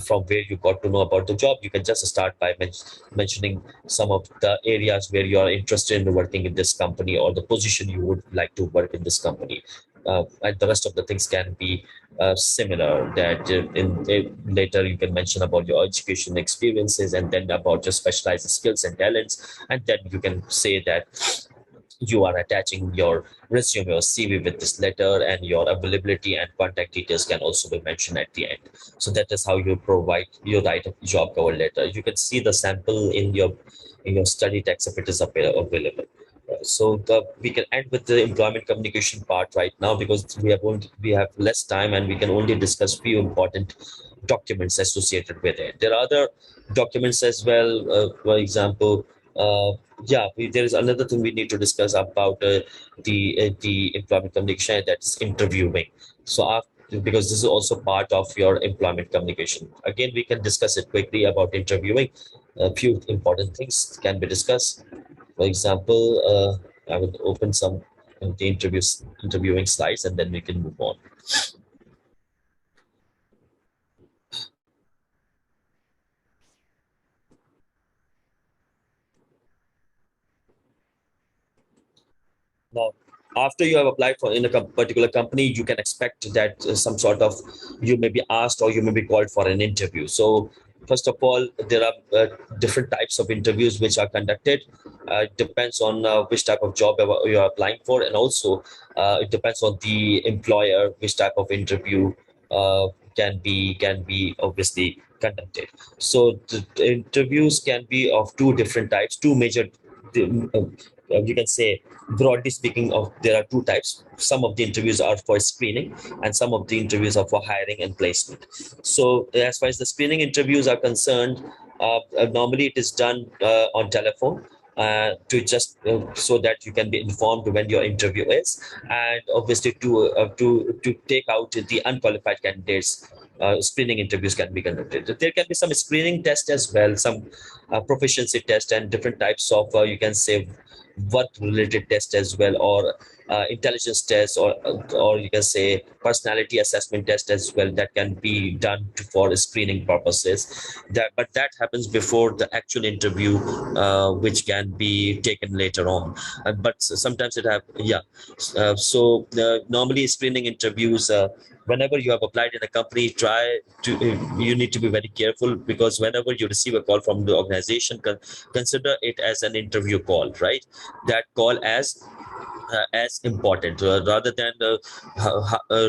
from where you got to know about the job. You can just start by mentioning some of the areas where you are interested in working in this company, or the position you would like to work in this company. And the rest of the things can be similar, that later you can mention about your education experiences, and then about your specialized skills and talents, and then you can say that you are attaching your resume or CV with this letter, and your availability and contact details can also be mentioned at the end. So that is how you provide your right of job cover letter. You can see the sample in your study text if it is available. We can end with the employment communication part right now, because we have less time, and we can only discuss few important documents associated with it. There are other documents as well. For example, there is another thing we need to discuss about the employment communication, that's interviewing. So after, because this is also part of your employment communication. Again, we can discuss it quickly about interviewing. A few important things can be discussed. For example, I will open some of the interviewing slides, and then we can move on. Now, after you have applied for in a particular company, you can expect that some sort of, you may be asked or you may be called for an interview. So first of all, there are different types of interviews which are conducted. It depends on which type of job you are applying for, and also it depends on the employer which type of interview uh, can be obviously conducted. So the interviews can be of two different types, two major. You can say, broadly speaking, of there are two types. Some of the interviews are for screening, and some of the interviews are for hiring and placement. So as far as the screening interviews are concerned, normally it is done on telephone, to just so that you can be informed when your interview is, and obviously to take out the unqualified candidates. Screening interviews can be conducted. There can be some screening test as well, some proficiency test, and different types of, you can say, work related test as well, or intelligence test, or you can say personality assessment test as well, that can be done for screening purposes. That happens before the actual interview, which can be taken later on. But sometimes it have, yeah. Normally screening interviews whenever you have applied in a company, you need to be very careful, because whenever you receive a call from the organization, consider it as an interview call, right? That call as important, rather than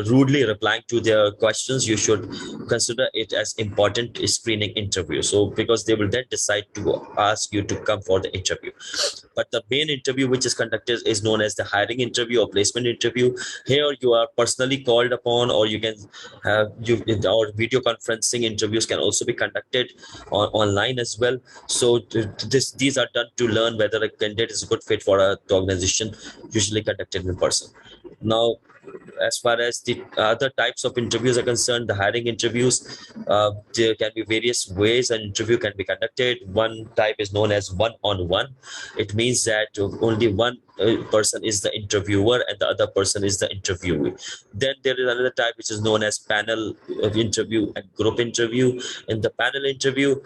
rudely replying to their questions. You should consider it as important screening interview, so because they will then decide to ask you to come for the interview. But the main interview which is conducted is known as the hiring interview or placement interview. Here you are personally called upon, or you can you or video conferencing interviews can also be conducted online as well. So these are done to learn whether a candidate is a good fit for the organization, usually conducted in person. Now, as far as the other types of interviews are concerned, the hiring interviews, there can be various ways an interview can be conducted. One type is known as one-on-one. It means that only one person is the interviewer and the other person is the interviewee. Then there is another type which is known as panel interview and group interview. In the panel interview,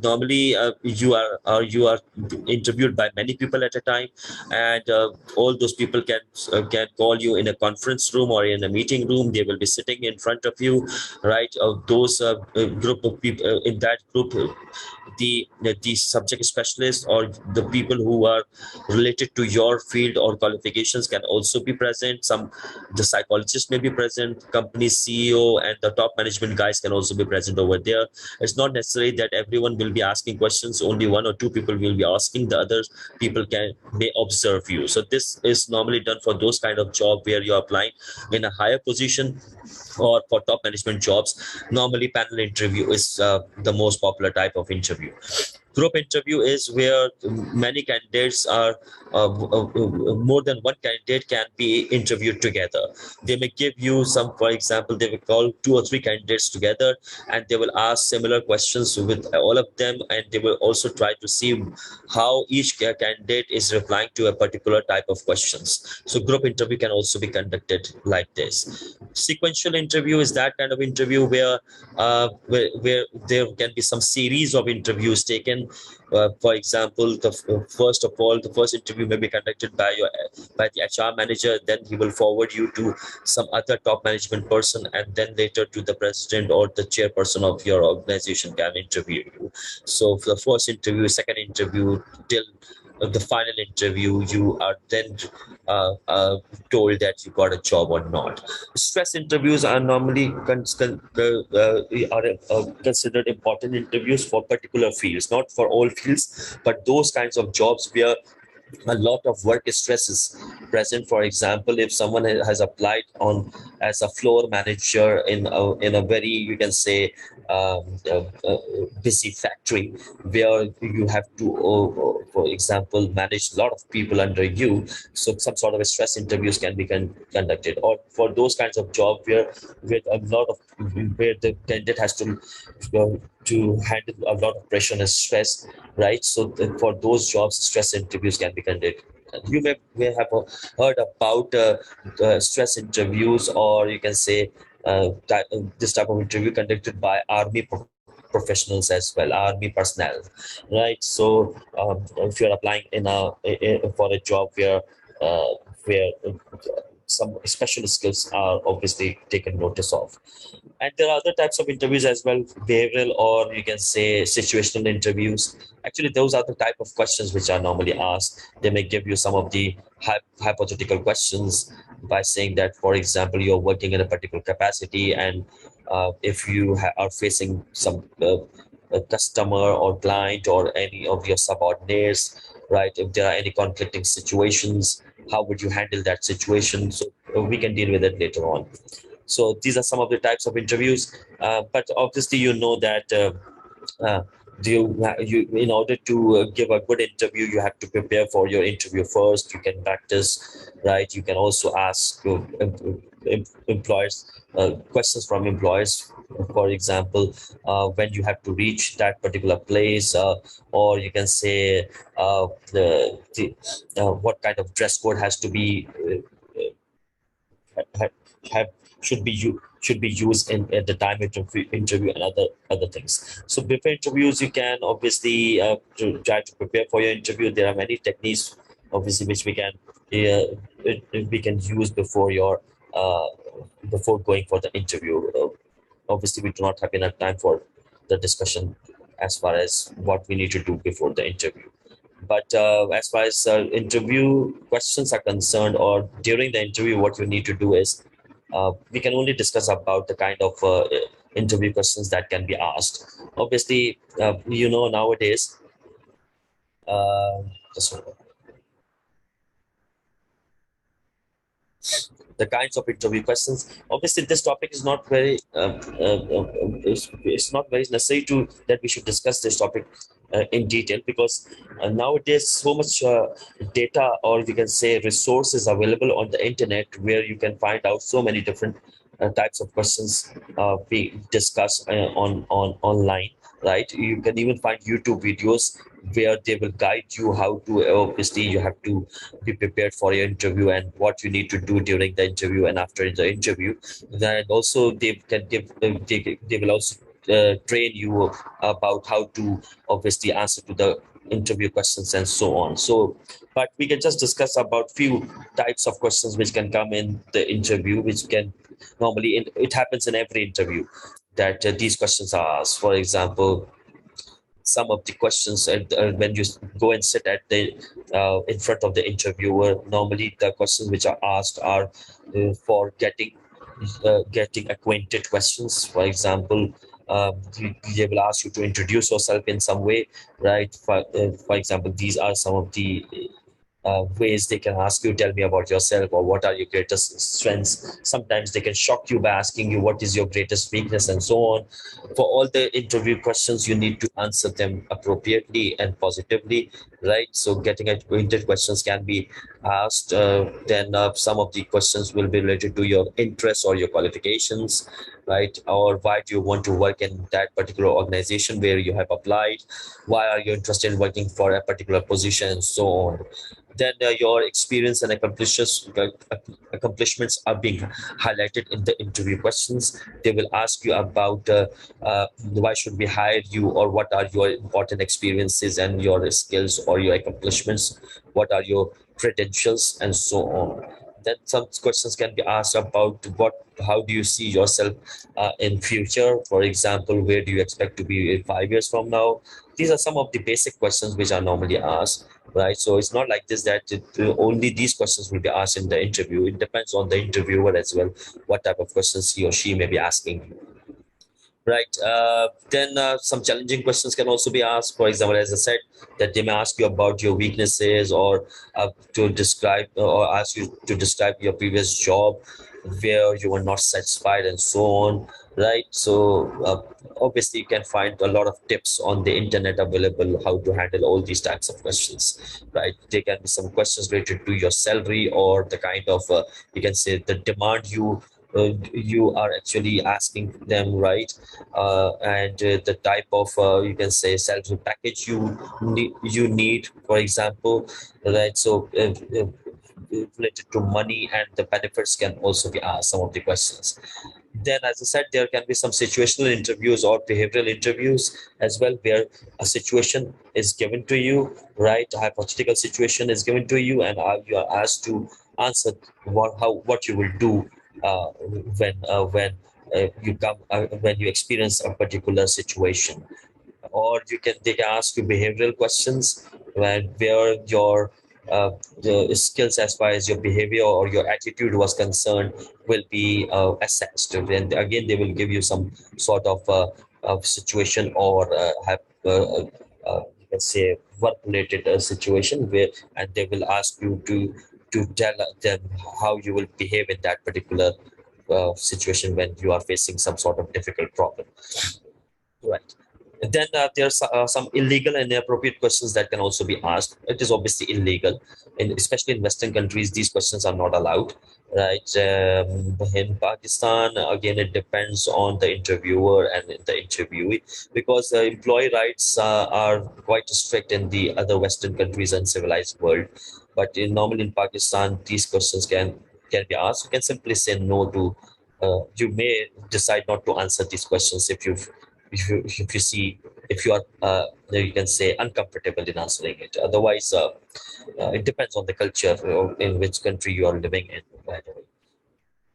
normally you are interviewed by many people at a time, and all those people can call you in a conference room or in a meeting room. They will be sitting in front of you, right? Those group of people, in that group, the subject specialists or the people who are related to your field or qualifications can also be present. The psychologists may be present, company CEO and the top management guys can also be present over there. It's not necessary that everyone will be asking questions. Only one or two people will be asking, the other people may observe you. So this is normally done for those kind of job where you're applying in a higher position or for top management jobs. Normally panel interview is the most popular type of interview. Group interview is where many candidates are, more than one candidate can be interviewed together. They may give you some, for example, they will call two or three candidates together and they will ask similar questions with all of them, and they will also try to see how each candidate is replying to a particular type of questions. So group interview can also be conducted like this. Sequential interview is that kind of interview where there can be some series of interviews taken. For example, first of all, the first interview may be conducted by the HR manager. Then he will forward you to some other top management person, and then later to the president or the chairperson of your organization can interview you. So for the first interview, second interview, till the final interview, you are then told that you got a job or not. Stress interviews are normally considered important interviews for particular fields, not for all fields, but those kinds of jobs where a lot of work stress is present. For example, if someone has applied on as a floor manager in a very, you can say, busy factory where you have to, for example, manage a lot of people under you, so some sort of a stress interviews can be conducted. Or for those kinds of job where a lot of where the candidate has to handle a lot of pressure and stress, right? So for those jobs, stress interviews can be conducted. You may have heard about stress interviews, or you can say this type of interview conducted by army professionals as well, army personnel, right? So if you're applying for a job where some special skills are obviously taken notice of. And there are other types of interviews as well, behavioral, or you can say situational interviews. Actually, those are the type of questions which are normally asked. They may give you some of the hypothetical questions by saying that, for example, you're working in a particular capacity, and if you are facing some a customer or client or any of your subordinates, right? If there are any conflicting situations, how would you handle that situation? So we can deal with it later on. So these are some of the types of interviews, but obviously you know that uh, you in order to give a good interview, you have to prepare for your interview first. You can practice, right? You can also ask employers questions from employers. For example, when you have to reach that particular place, or you can say what kind of dress code has to be have, have should be used in at the time of interview, and other things. So before interviews, you can obviously try to prepare for your interview. There are many techniques, obviously, which we can use before your uh, before going for the interview. Obviously, we do not have enough time for the discussion as far as what we need to do before the interview. But as far as interview questions are concerned, or during the interview, what you need to do is we can only discuss about the kind of interview questions that can be asked. Obviously, nowadays, uh, just the kinds of interview questions. Obviously, this topic is not very. It's not very necessary to that we should discuss this topic in detail, because nowadays so much data, or we can say resources, available on the internet, where you can find out so many different types of questions being discussed on online. Right, you can even find YouTube videos where they will guide you how to. Obviously, you have to be prepared for your interview and what you need to do during the interview and after the interview. Then also they can give they will also train you about how to obviously answer to the interview questions and so on. So, but we can just discuss about few types of questions which can come in the interview, which can normally it happens in every interview that these questions are asked. For example, some of the questions when you go and sit at the in front of the interviewer, normally the questions which are asked are for getting acquainted questions. For example, they will ask you to introduce yourself in some way, right? For example, these are some of the ways they can ask you, tell me about yourself, or what are your greatest strengths. Sometimes they can shock you by asking you what is your greatest weakness and so on. For all the interview questions, you need to answer them appropriately and positively, right? So getting acquainted questions can be asked. Then some of the questions will be related to your interests or your qualifications, right? Or why do you want to work in that particular organization where you have applied? Why are you interested in working for a particular position and so on? Then your experience and accomplishments are being highlighted in the interview questions. They will ask you about why should we hire you, or what are your important experiences and your skills or your accomplishments, what are your credentials and so on. Then some questions can be asked about how do you see yourself in future. For example, where do you expect to be in 5 years from now? These are some of the basic questions which are normally asked, right? So it's not like this that only these questions will be asked in the interview. It depends on the interviewer as well, what type of questions he or she may be asking. Right. Then some challenging questions can also be asked. For example, as I said, that they may ask you about your weaknesses, or to describe, or ask you to describe your previous job where you were not satisfied and so on. Right. So obviously, you can find a lot of tips on the internet available how to handle all these types of questions. Right. There can be some questions related to your salary, or the kind of you can say the demand you are actually asking them, right? And the type of you can say salary package you need, for example, right? So related to money and the benefits can also be asked, some of the questions. Then, as I said, there can be some situational interviews or behavioral interviews as well, where a situation is given to you, right? A hypothetical situation is given to you, and you are asked to answer what you will do when you experience a particular situation. Or they can ask you behavioral questions, where your the skills as far as your behavior or your attitude was concerned will be assessed, and again they will give you some sort of situation, or let's say work related situation, where and they will ask you to tell them how you will behave in that particular situation when you are facing some sort of difficult problem. Right. Then there's some illegal and inappropriate questions that can also be asked. It is obviously illegal, and especially in Western countries, these questions are not allowed. Right. In Pakistan, again, it depends on the interviewer and the interviewee, because employee rights are quite strict in the other Western countries and civilized world. But normally in Pakistan, these questions can be asked. You can simply say no to. You may decide not to answer these questions if you see, if you are you can say uncomfortable in answering it. Otherwise, it depends on the culture in which country you are living in, by the way.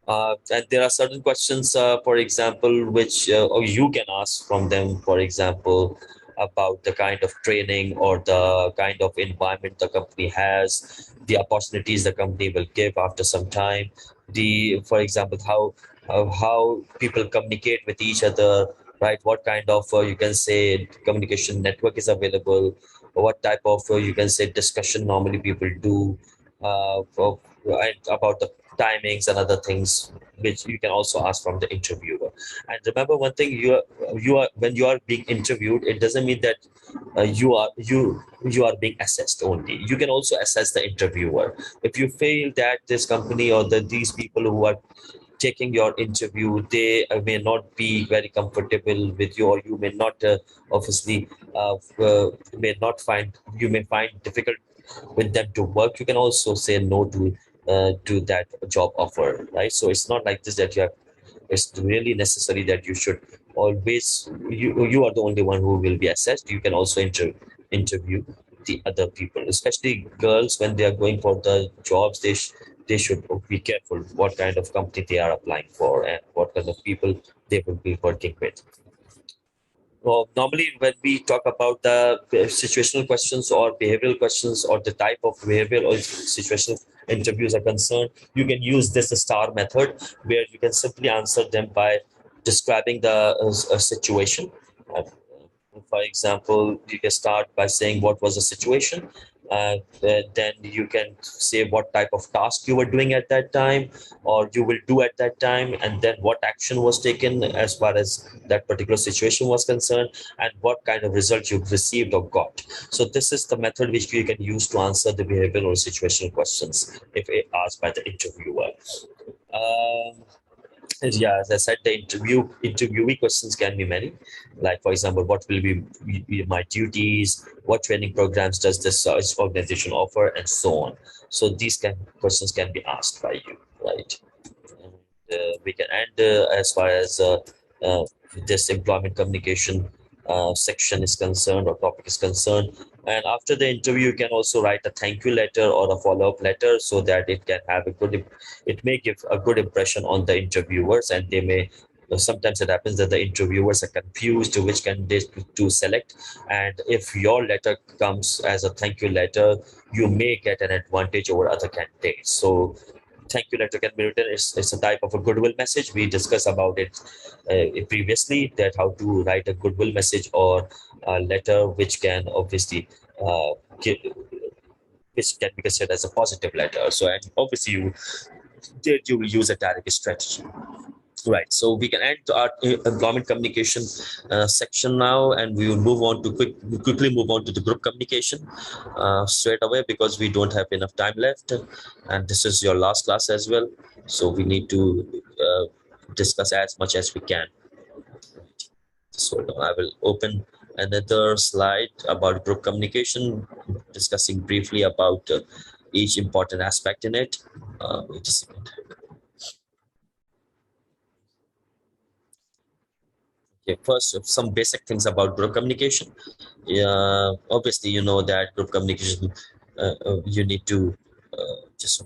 And there are certain questions, for example, which or you can ask from them, for example, about the kind of training or the kind of environment the company has, the opportunities the company will give after some time, for example, how people communicate with each other, right? What kind of you can say communication network is available, or what type of you can say discussion normally people do, and about the timings and other things which you can also ask from the interviewer. And remember one thing, you are when you are being interviewed, it doesn't mean that you are being assessed only. You can also assess the interviewer. If you feel that this company or these people who are taking your interview, they may not be very comfortable with you, or you may not obviously may not find you may find difficult with them to work. You can also say no to that job offer, right? So it's not like this that you have, it's really necessary that you should always, you are the only one who will be assessed. You can also interview the other people, especially girls when they are going for the jobs. They should be careful what kind of company they are applying for and what kind of people they will be working with. Well, normally, when we talk about the situational questions or behavioral questions or the type of behavioral or situational interviews are concerned, you can use this star method where you can simply answer them by describing the situation. Uh, for example, you can start by saying what was the situation. Then you can say what type of task you were doing at that time or you will do at that time, and then what action was taken as far as that particular situation was concerned, and what kind of result you received or got. So this is the method which you can use to answer the behavioral or situational questions if asked by the interviewer. Um, yeah, as I said, the interviewee questions can be many. Like, for example, what will be my duties? What training programs does this organization offer, and so on. So these questions can be asked by you, right? And we can end as far as uh, this employment communication section is concerned or topic is concerned. And after the interview, you can also write a thank you letter or a follow-up letter so that it can have a good, it may give a good impression on the interviewers, and they may, sometimes it happens that the interviewers are confused to which candidate to select. And if your letter comes as a thank you letter, you may get an advantage over other candidates. So thank you letter can be written. It's a type of a goodwill message. We discussed about it previously, that how to write a goodwill message or a letter which can obviously give, which can be considered as a positive letter. So and obviously you will use a direct strategy. Right. So we can end our employment communication section now, and we will move on to quickly move on to the group communication straight away because we don't have enough time left, and this is your last class as well. So we need to discuss as much as we can. So I will open another slide about group communication, discussing briefly about each important aspect in it. Wait a second. Okay, first, some basic things about group communication. Yeah, obviously, you know that group communication, you need to just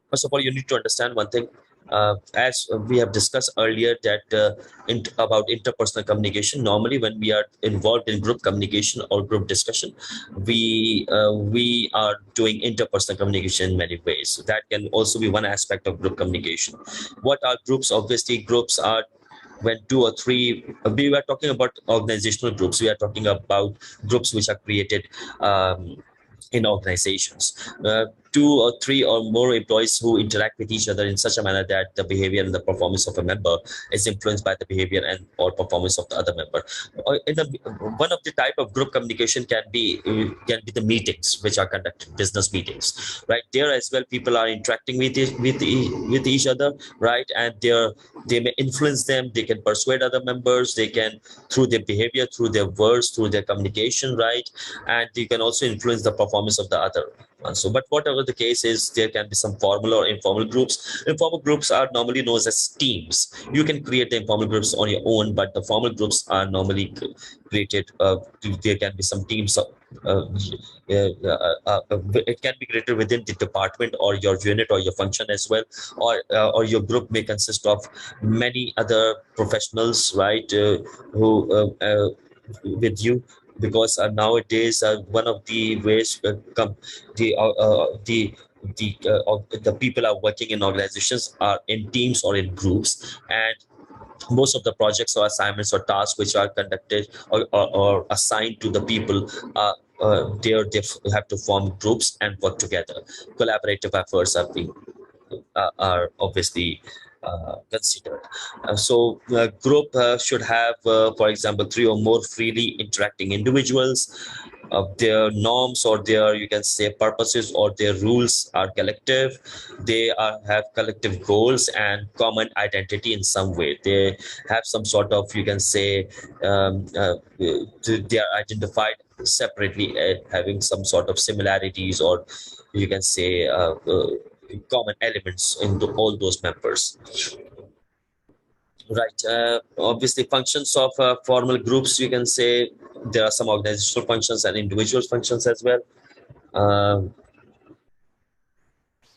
first of all, you need to understand one thing. As we have discussed earlier, that about interpersonal communication. Normally, when we are involved in group communication or group discussion, we are doing interpersonal communication in many ways. So that can also be one aspect of group communication. What are groups? Obviously, groups are when two or three. We were talking about organizational groups. We are talking about groups which are created. In organizations, two or three or more employees who interact with each other in such a manner that the behavior and the performance of a member is influenced by the behavior and or performance of the other member. One of the type of group communication can be the meetings which are conducted, business meetings, right? There as well, people are interacting with each other, right? And they may influence them. They can persuade other members. They can, through their behavior, through their words, through their communication, right? And you can also influence the performance of the other, So, but whatever the case is, there can be some formal or informal groups. Informal groups are normally known as teams. You can create the informal groups on your own, but the formal groups are normally created. There can be some teams. Uh, it can be created within the department or your unit or your function as well, or your group may consist of many other professionals, right? Who with you, because nowadays one of the ways the people are working in organizations are in teams or in groups, and most of the projects or assignments or tasks which are conducted or assigned to the people have to form groups and work together. Collaborative efforts are obviously considered. So group should have, for example, three or more freely interacting individuals. Their norms or their, you can say, purposes or their rules are collective. They have collective goals and common identity in some way. They have some sort of, you can say, they are identified separately, having some sort of similarities, or you can say common elements into all those members. Right. Obviously, functions of formal groups, you can say there are some organizational functions and individual functions as well. Um,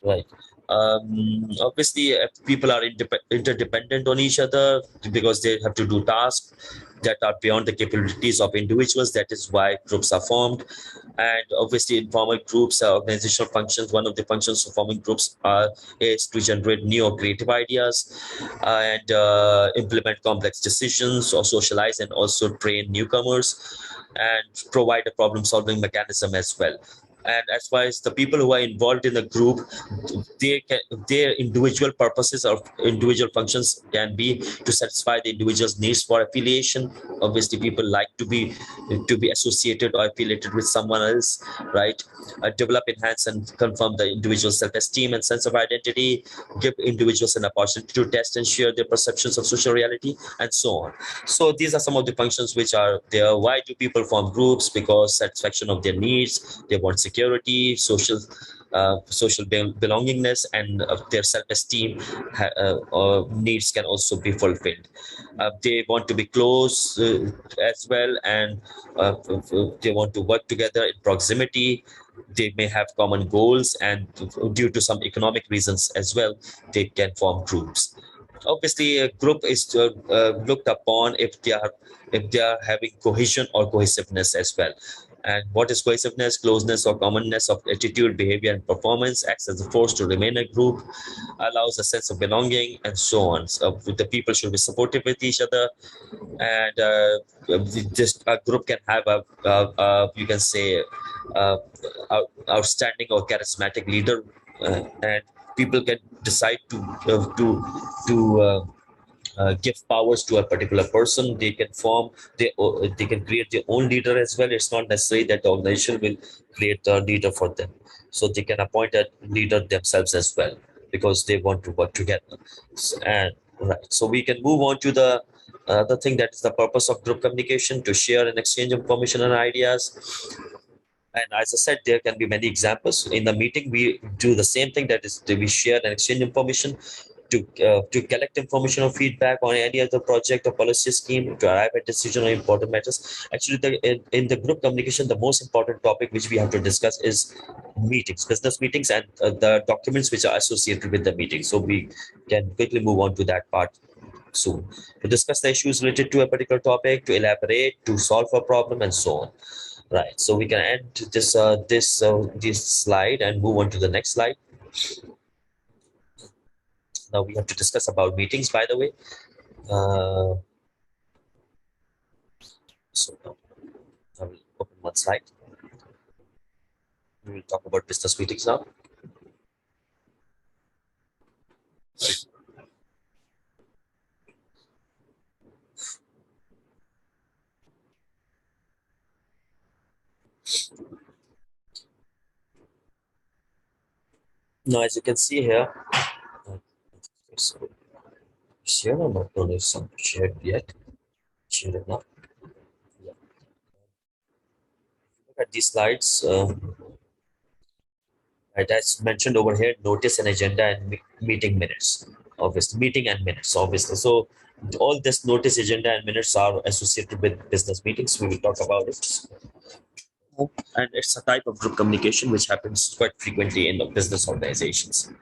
Right. Obviously, people are interdependent on each other because they have to do tasks that are beyond the capabilities of individuals. That is why groups are formed. And obviously, informal groups are organizational functions. One of the functions of forming groups is to generate new or creative ideas and implement complex decisions or socialize and also train newcomers and provide a problem solving mechanism as well. And as far as the people who are involved in the group, their individual purposes or individual functions can be to satisfy the individual's needs for affiliation. Obviously, people like to be associated or affiliated with someone else, right? Develop, enhance, and confirm the individual's self-esteem and sense of identity. Give individuals an opportunity to test and share their perceptions of social reality, and so on. So these are some of the functions which are there. Why do people form groups? Because satisfaction of their needs. They want security, social belongingness, and their self-esteem needs can also be fulfilled. They want to be close as well, and they want to work together in proximity. They may have common goals, and due to some economic reasons as well, they can form groups. Obviously, a group is looked upon if they are having cohesion or cohesiveness as well. And what is cohesiveness? Closeness or commonness of attitude, behavior, and performance, acts as a force to remain a group, allows a sense of belonging, and so on. So the people should be supportive with each other, and just a group can have you can say, uh, outstanding or charismatic leader, and people can decide to give powers to a particular person. They can they can create their own leader as well. It's not necessary that the organization will create a leader for them. So they can appoint a leader themselves as well because they want to work together. And right, so we can move on to the thing that is the purpose of group communication: to share and exchange information and ideas. And as I said, there can be many examples. In the meeting, we do the same thing, that is, we share and exchange information to collect information or feedback on any other project or policy scheme, to arrive at decision on important matters. Actually, in the group communication, the most important topic which we have to discuss is meetings, business meetings, and the documents which are associated with the meeting. So we can quickly move on to that part soon, to discuss the issues related to a particular topic, to elaborate, to solve a problem, and so on. Right. So we can end this slide and move on to the next slide. Now we have to discuss about meetings, by the way. Uh, so now I will open one slide. We will talk about business meetings now. Now, as you can see here, so share or not? No, there's some shared yet. Share it now. Yeah. Look at these slides. Right, as mentioned over here, notice and agenda and meeting minutes, obviously, meeting and minutes, obviously. So all this notice, agenda, and minutes are associated with business meetings. We will talk about it. And it's a type of group communication which happens quite frequently in the business organizations.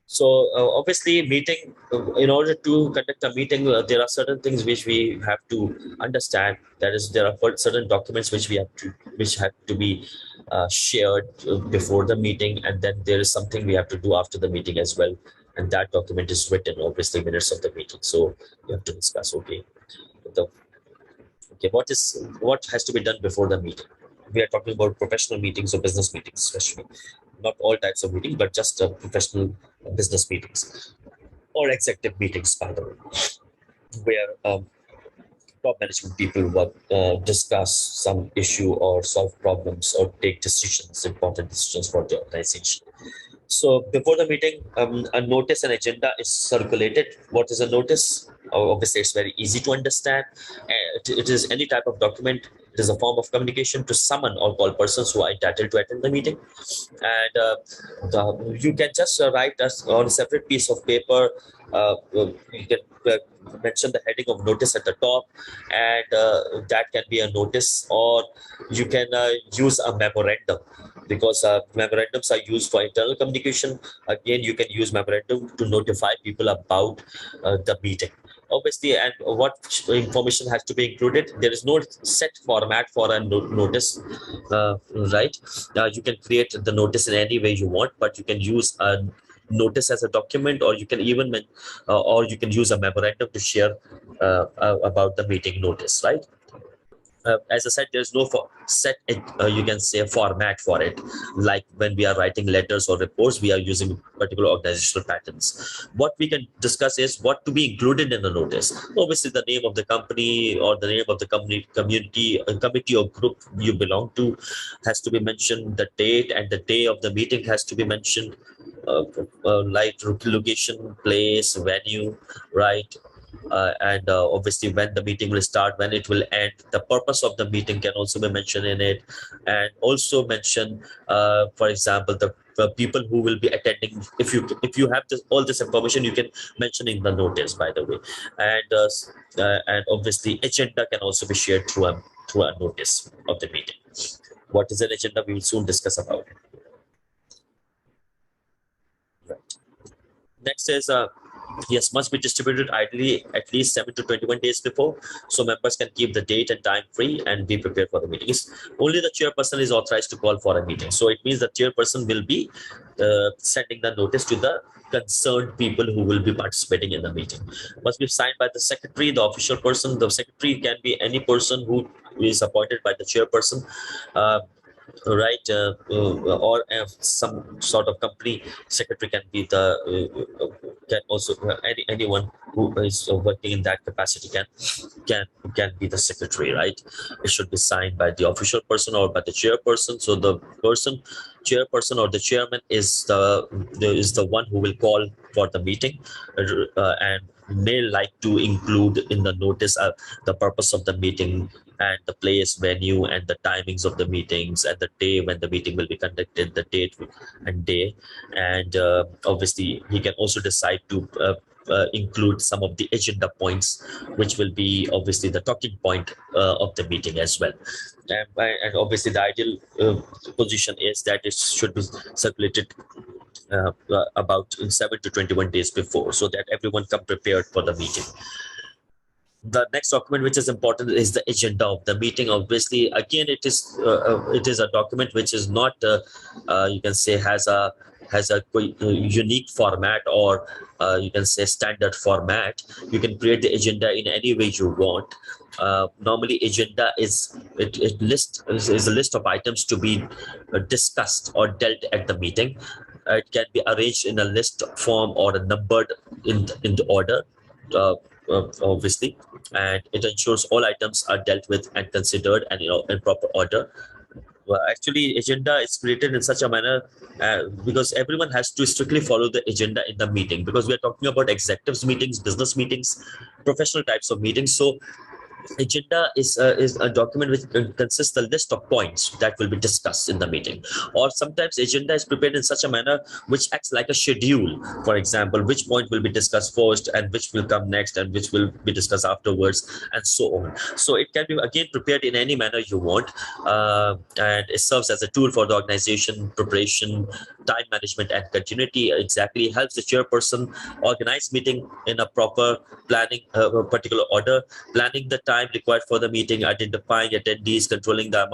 So obviously, meeting in order to conduct a meeting, there are certain things which we have to understand. That is, there are certain documents which have to be shared before the meeting, and then there is something we have to do after the meeting as well. And that document is written, obviously, minutes of the meeting. So you have to discuss. The, okay, what has to be done before the meeting? We are talking about professional meetings or business meetings, especially not all types of meetings, but just professional business meetings or executive meetings, by the way, where top management people work, discuss some issue or solve problems or take decisions, important decisions for the organization. So before the meeting, a notice and agenda is circulated. What is a notice? Obviously, it's very easy to understand. It is any type of document. It is a form of communication to summon or call persons who are entitled to attend the meeting. And you can just write us on a separate piece of paper. You can mention the heading of notice at the top, and that can be a notice, or you can use a memorandum, because memorandums are used for internal communication. Again, you can use memorandum to notify people about the meeting, obviously. And what information has to be included? There is no set format for a notice, right? You can create the notice in any way you want, but you can use a notice as a document, or you can even or you can use a memorandum to share about the meeting notice, right? As I said, there's no set, you can say, format for it. Like when we are writing letters or reports, we are using particular organizational patterns. What we can discuss is what to be included in the notice. Obviously, the name of the company or the name of the community, committee or group you belong to has to be mentioned. The date and the day of the meeting has to be mentioned. Like location, place, venue, right? And obviously when the meeting will start, when it will end, the purpose of the meeting can also be mentioned in it. And also mention, for example, the people who will be attending. If you have all this information, you can mention in the notice, by the way. And obviously agenda can also be shared through a notice of the meeting. What is an agenda? We will soon discuss about it. Right. Next is yes, must be distributed ideally at least 7 to 21 days before, so members can keep the date and time free and be prepared for the meetings. Only the chairperson is authorized to call for a meeting. So it means the chairperson will be sending the notice to the concerned people who will be participating in the meeting. Must be signed by the secretary, the official person. The secretary can be any person who is appointed by the chairperson. Right, or some sort of company secretary can be the can also anyone who is working in that capacity can be the secretary, right? It should be signed by the official person or by the chairperson. So the chairperson or the chairman is the one who will call for the meeting, and may like to include in the notice the purpose of the meeting and the place, venue, and the timings of the meetings, and the day when the meeting will be conducted, the date and day. And obviously he can also decide to include some of the agenda points, which will be obviously the talking point of the meeting as well. And obviously the ideal position is that it should be circulated about 7 to 21 days before, so that everyone come prepared for the meeting. The next document which is important is the agenda of the meeting. Obviously, again, it is a document which is not you can say has a unique format, or you can say standard format. You can create the agenda in any way you want. Normally agenda is a list of items to be discussed or dealt at the meeting. It can be arranged in a list form or numbered in the order, obviously, and it ensures all items are dealt with and considered and in proper order. Well, actually, agenda is created in such a manner because everyone has to strictly follow the agenda in the meeting, because we are talking about executives meetings, business meetings, professional types of meetings. So Agenda is a document which consists a list of points that will be discussed in the meeting, or sometimes agenda is prepared in such a manner which acts like a schedule. For example, which point will be discussed first and which will come next and which will be discussed afterwards, and so on. So it can be again prepared in any manner you want, and it serves as a tool for the organization, preparation, time management, and continuity. Exactly helps the chairperson organize meeting in a proper planning, particular order, planning the time required for the meeting, identifying attendees, controlling the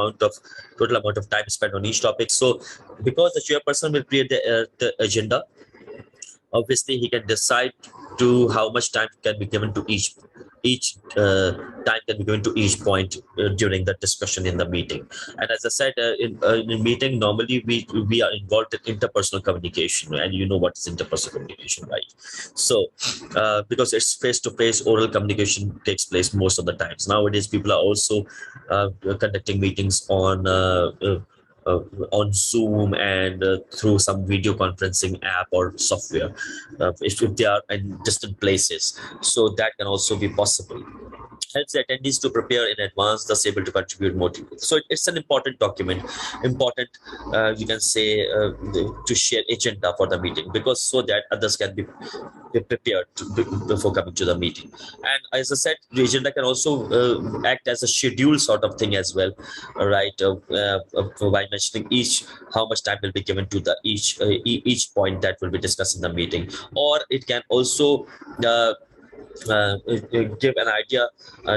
total amount of time spent on each topic. So because the chairperson will create the agenda, obviously he can decide to how much time can be given to time can be given to each point during the discussion in the meeting. And as I said, in meeting normally we are involved in interpersonal communication, and you know what is interpersonal communication, right? So because it's face-to-face, oral communication takes place most of the times. Nowadays people are also conducting meetings on Zoom and through some video conferencing app or software, if they are in distant places. So that can also be possible. Helps the attendees to prepare in advance, thus able to contribute more. So it's an important document, important, you can say, to share agenda for the meeting, because so that others can be prepared before coming to the meeting. And as I said, the agenda can also act as a schedule sort of thing as well, right? By mentioning how much time will be given to the each point that will be discussed in the meeting, or it can also give an idea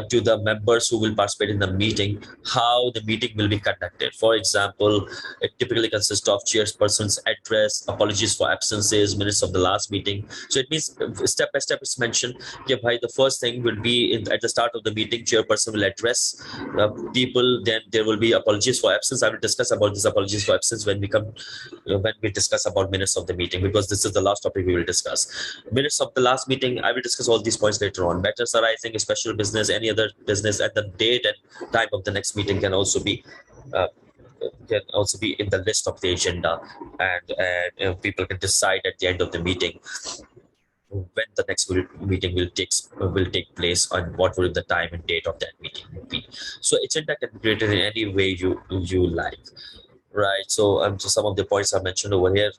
to the members who will participate in the meeting how the meeting will be conducted. For example, it typically consists of chairperson's address, apologies for absences, minutes of the last meeting. So it means step by step it's mentioned. Okay, by the first thing will be at the start of the meeting, chairperson will address people. Then there will be apologies for absence. I will discuss about this apologies for absence when we discuss about minutes of the meeting, because this is the last topic we will discuss. Minutes of the last meeting, I will discuss all these points later on. Matters arising, special business, any other business, and the date and time of the next meeting can also be in the list of the agenda, and people can decide at the end of the meeting when the next meeting will take place and what will the time and date of that meeting be. So agenda can be created in any way you like, right? So just some of the points I mentioned over here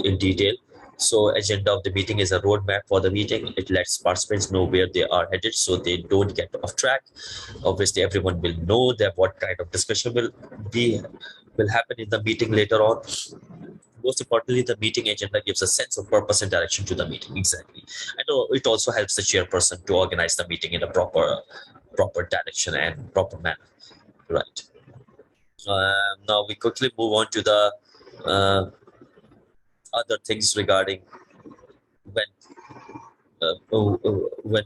in detail. So agenda of the meeting is a roadmap for the meeting. It lets participants know where they are headed so they don't get off track. Obviously, everyone will know that what kind of discussion will happen in the meeting later on. Most importantly, the meeting agenda gives a sense of purpose and direction to the meeting. Exactly. And it also helps the chairperson to organize the meeting in a proper direction and proper manner. Right. Now we quickly move on to the other things regarding when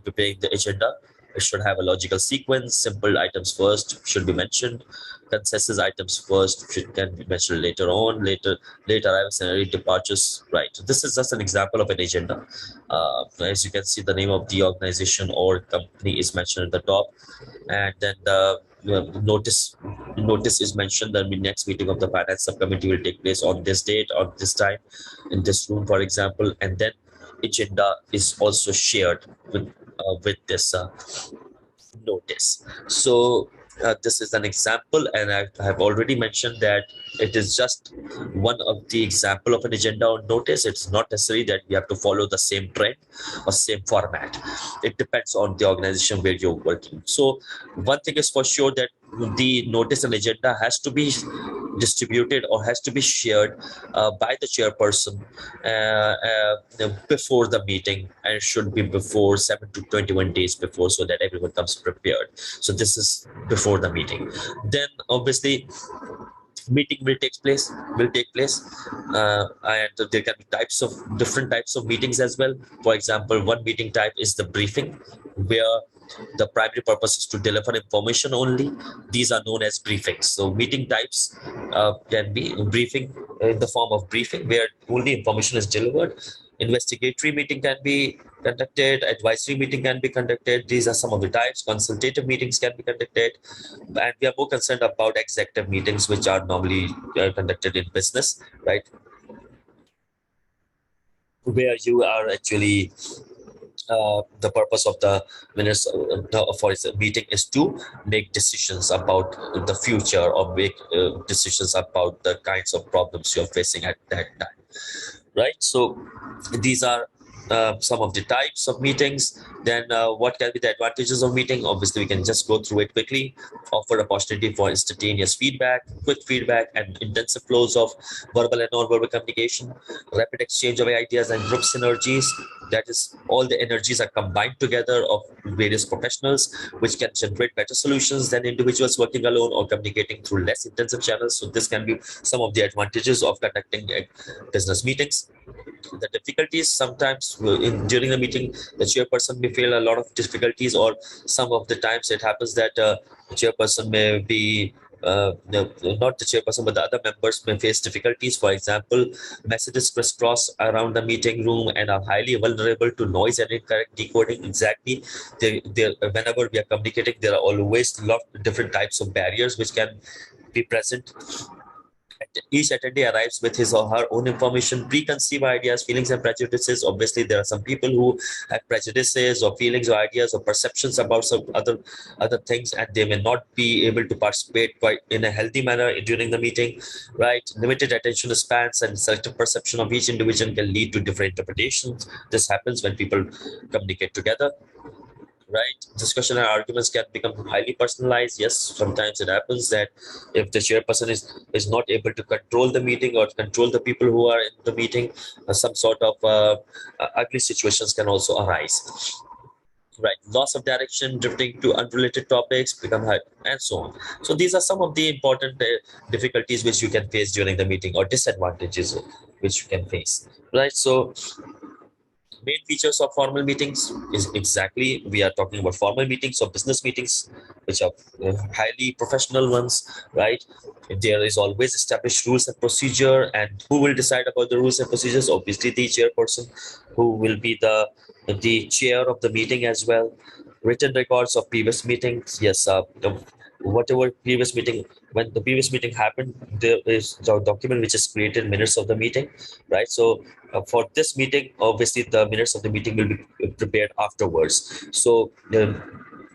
preparing the agenda. It should have a logical sequence. Simple items first should be mentioned. Consensus items first can be mentioned later on. Later arrival scenario departures. Right. This is just an example of an agenda. As you can see, the name of the organization or company is mentioned at the top, and then the notice is mentioned. The next meeting of the finance subcommittee will take place on this date, on this time, in this room, for example, and then agenda is also shared with this notice. So this is an example, and I have already mentioned that it is just one of the example of an agenda or notice. It's not necessary that we have to follow the same trend or same format. It depends on the organization where you're working. So one thing is for sure, that the notice and agenda has to be distributed or has to be shared by the chairperson before the meeting, and it should be before 7 to 21 days before, so that everyone comes prepared. So this is before the meeting. Then obviously meeting will take place, and there can be different types of meetings as well. For example, one meeting type is the briefing, where the primary purpose is to deliver information only. These are known as briefings. So meeting types can be briefing in the form of briefing, where only information is delivered. Investigatory meeting can be conducted, advisory meeting can be conducted. These are some of the types. Consultative meetings can be conducted, and we are more concerned about executive meetings, which are normally conducted in business, right? Where you are actually the purpose of the minutes for its meeting is to make decisions about the future, or make decisions about the kinds of problems you're facing at that time, right? So these are some of the types of meetings. Then what can be the advantages of meeting? Obviously, we can just go through it quickly. Offer opportunity for instantaneous feedback, quick feedback, and intensive flows of verbal and non-verbal communication, rapid exchange of ideas and group synergies. That is, all the energies are combined together of various professionals, which can generate better solutions than individuals working alone or communicating through less intensive channels. So this can be some of the advantages of conducting business meetings. The difficulties sometimes during the meeting, the chairperson may feel a lot of difficulties, or some of the times it happens that the chairperson may be not the chairperson, but the other members may face difficulties. For example, messages crisscross around the meeting room and are highly vulnerable to noise and incorrect decoding. Exactly, whenever we are communicating, there are always a lot of different types of barriers which can be present. Each attendee arrives with his or her own information, preconceived ideas, feelings, and prejudices. Obviously, there are some people who have prejudices or feelings or ideas or perceptions about some other things, and they may not be able to participate quite in a healthy manner during the meeting. Right? Limited attention spans and selective perception of each individual can lead to different interpretations. This happens when people communicate together. Right, discussion and arguments can become highly personalized. Yes, sometimes it happens that if the chairperson is not able to control the meeting or control the people who are in the meeting, some sort of ugly situations can also arise. Right, loss of direction, drifting to unrelated topics become hard, and so on. So these are some of the important difficulties which you can face during the meeting, or disadvantages which you can face. Right, so main features of formal meetings is, exactly, we are talking about formal meetings or business meetings, which are highly professional ones, right? There is always established rules and procedure, and who will decide about the rules and procedures? Obviously the chairperson, who will be the chair of the meeting as well. Written records of previous meetings. Yes, whatever previous meeting, when the previous meeting happened, there is the document which is created, minutes of the meeting, right? So for this meeting, obviously the minutes of the meeting will be prepared afterwards. So